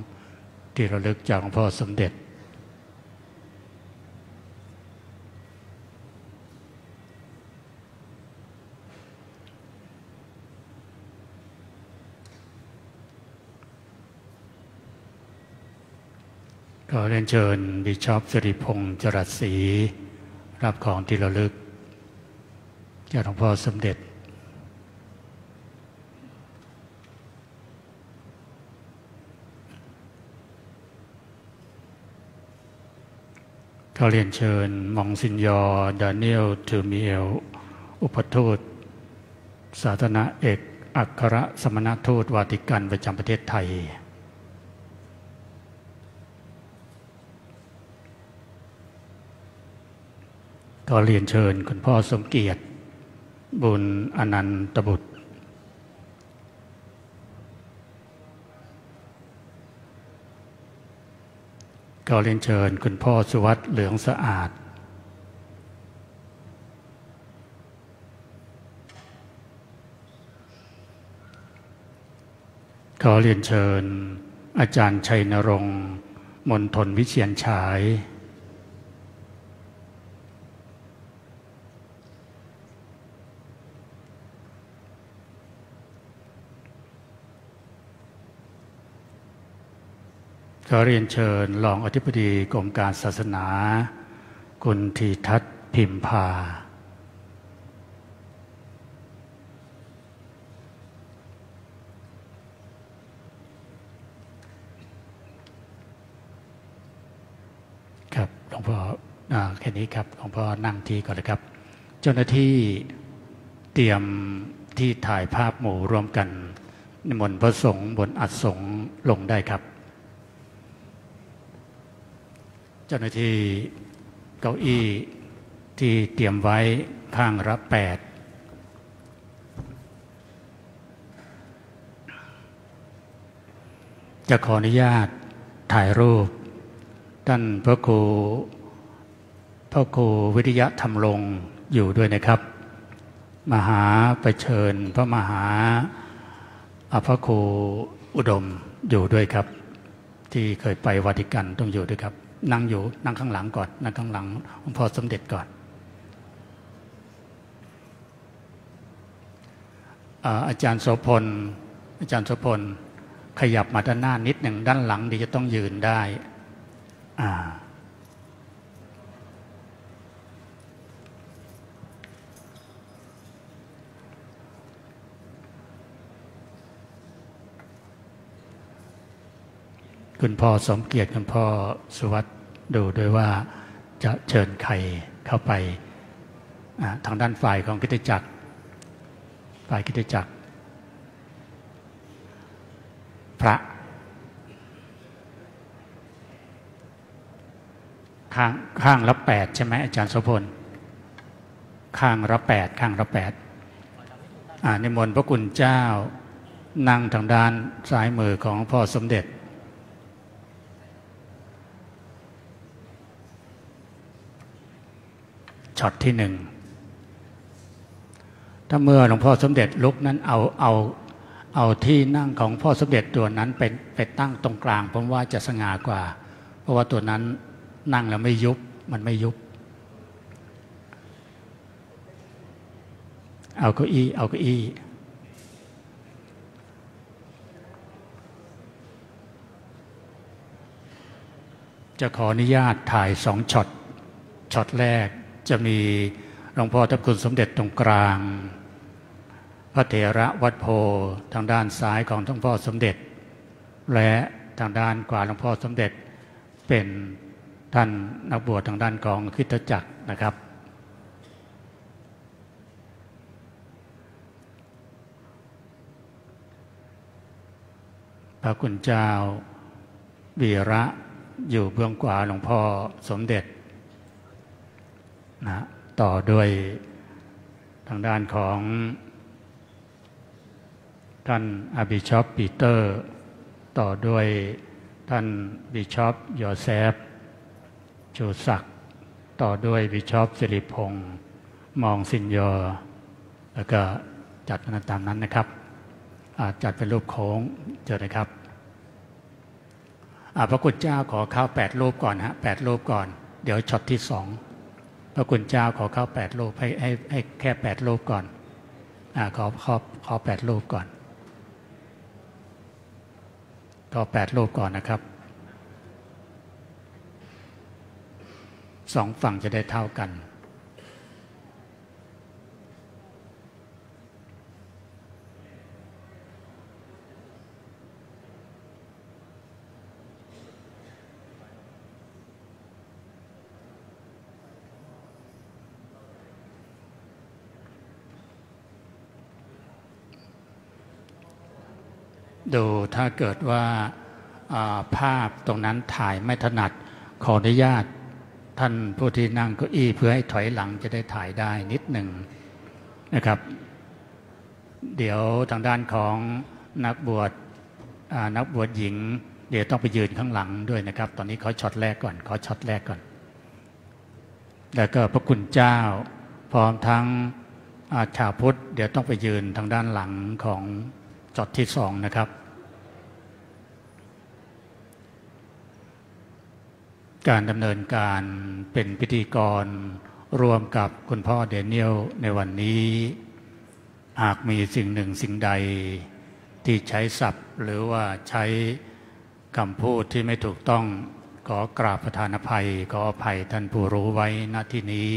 ที่ระลึกจากหลวงพ่อสมเด็จขอเรียนเชิญบิชอปสิริพงษ์จรัสศรีรับของที่ระลึกจากหลวงพ่อสมเด็จขอเรียนเชิญมองซินยอดานิเอลทูมิเอลอุปทูตสาธารณเอกอัครสมณทูตวาติกันประจำประเทศไทยขอเรียนเชิญคุณพ่อสมเกียรติบุญอนันตบุตรขอเรียนเชิญคุณพ่อสุวัฒน์เหลืองสะอาดขอเรียนเชิญอาจารย์ชัยนรงค์มณฑลวิเชียรฉายขอเรียนเชิญรองอธิบดีกรมการศาสนาคุณธีทัศน์พิมพาครับหลวงพ่อแค่นี้ครับหลวงพ่อนั่งที่ก่อนเลยครับเจ้าหน้าที่เตรียมที่ถ่ายภาพหมู่รวมกันนิมนต์พระสงฆ์บนอัฐสงฆ์ลงได้ครับเจ้าหน้าที่เก้าอี้ที่เตรียมไว้ข้างละ8จะขออนุญาตถ่ายรูปท่านพระครูวิทยธรรมรงค์อยู่ด้วยนะครับมหาไปเชิญพระมหาพระครูอุดมอยู่ด้วยครับที่เคยไปวาติกันต้องอยู่ด้วยครับนั่งข้างหลังก่อนนั่งข้างหลังหลวงพ่อสมเด็จก่อนอาจารย์โสพลขยับมาด้านหน้านิดหนึ่งด้านหลังดีจะต้องยืนได้คุณพ่อสมเกียรติคุณพ่อสุวัฒน์ดูด้วยว่าจะเชิญใครเข้าไปทางด้านฝ่ายของคริสตจักรพระข้างละ8ใช่ไหมอาจารย์โสพลข้างละ8นิมนต์พระคุณเจ้านั่งทางด้านซ้ายมือของพ่อสมเด็จช็อตที่1ถ้าเมื่อหลวงพ่อสมเด็จลุกนั้นเอาที่นั่งของพ่อสมเด็จตัวนั้นไปตั้งตรงกลางผมว่าจะสง่ากว่าเพราะว่าตัวนั้นนั่งแล้วไม่ยุบมันไม่ยุบเอาเก้าอี้จะขออนุญาตถ่าย2ช็อตแรกจะมีหลวงพ่อทับคุณสมเด็จตรงกลางพระเถระวัดโพทางด้านซ้ายของหลวงพ่อสมเด็จและทางด้านขวาหลวงพ่อสมเด็จเป็นท่านนักบวชทางด้านของคริสตจักรนะครับพระคุณเจ้าวีระอยู่เบื้องขวาหลวงพ่อสมเด็จ ต่อด้วยทางด้านของท่านอาร์บิชอปปีเตอร์ต่อด้วยท่านบิชอปโยเซฟชูศักดิ์ต่อด้วยบิชอปสิริพงษ์มองสินยอแล้วก็จัดกันตามนั้นนะครับจัดเป็นรูปโค้งเจอนะครับพระคุณเจ้าขอเข้า8รูปก่อนฮะ8รูปก่อนเดี๋ยวช็อตที่2พระคุณเจ้าขอเข้า8รูปให้แค่8รูปก่อนขอ8รูปก่อนขอ8รูปก่อนนะครับ2ฝั่งจะได้เท่ากันดูถ้าเกิดว่าภาพตรงนั้นถ่ายไม่ถนัดขออนุญาตท่านผู้ที่นั่งเก้าอี้เพื่อให้ถอยหลังจะได้ถ่ายได้นิดหนึ่งนะครับเดี๋ยวทางด้านของนักบวชหญิงเดี๋ยวต้องไปยืนข้างหลังด้วยนะครับตอนนี้ขอช็อตแรกก่อนแล้วก็พระคุณเจ้าพร้อมทั้งชาวพุทธเดี๋ยวต้องไปยืนทางด้านหลังของช็อตที่2นะครับการดำเนินการเป็นพิธีกรรวมกับคุณพ่อเดเนียลในวันนี้หากมีสิ่งหนึ่งสิ่งใดที่ใช้ศัพท์หรือว่าใช้คำพูดที่ไม่ถูกต้องขอกราบประทานอภัยขออภัยท่านผู้รู้ไว้ณที่นี้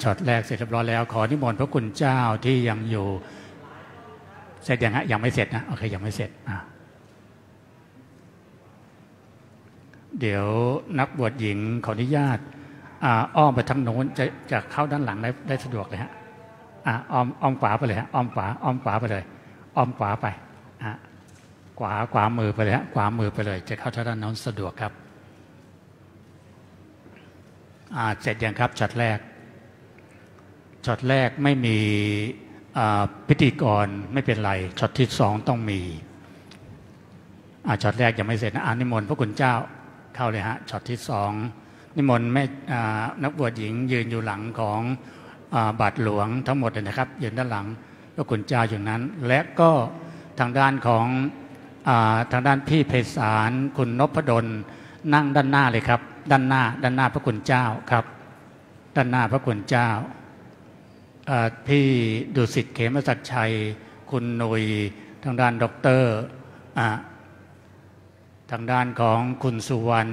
ช็อตแรกเสร็จเรียบร้อยแล้วขอนิมนต์พระคุณเจ้าที่ยังอยู่เสร็จยังฮะยังไม่เสร็จนะโอเคยังไม่เสร็จเดี๋ยวนักบวชหญิงขออนุญาตอ้อมไปทางโน้นจะเข้าด้านหลังได้สะดวกเลยฮะอ้อมขวาไปเลยฮะอ้อมขวาไปเลยอ้อมขวาไปขวามือไปเลยฮะขวามือไปเลยจะเข้าทางด้านโน้นสะดวกครับเสร็จยังครับช็อตแรกไม่มีพิธีกรไม่เป็นไรช็อตที่2ต้องมีช็อตแรกยังไม่เสร็จนะนิมนต์พระคุณเจ้าเข้าเลยฮะช็อตที่2นิมนต์แม่นักบวชหญิงยืนอยู่หลังของบาทหลวงทั้งหมดเลยนะครับยืนด้านหลังพระคุณเจ้าอย่างนั้นและก็ทางด้านของทางด้านพี่ไพศาลคุณนพดลนั่งด้านหน้าเลยครับด้านหน้าพระคุณเจ้าครับด้านหน้าพระคุณเจ้าพี่ดุสิตเขมศักดิ์ชัยคุณหนุยทางด้านด็อกเตอร์ทางด้านของคุณสุวรรณ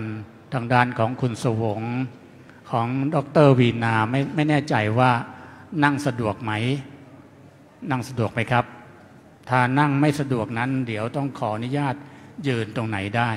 ทางด้านของคุณสวงของด็อกเตอร์วีนาไม่แน่ใจว่านั่งสะดวกไหมครับถ้านั่งไม่สะดวกนั้นเดี๋ยวต้องขออนุญาตยืนตรงไหนได้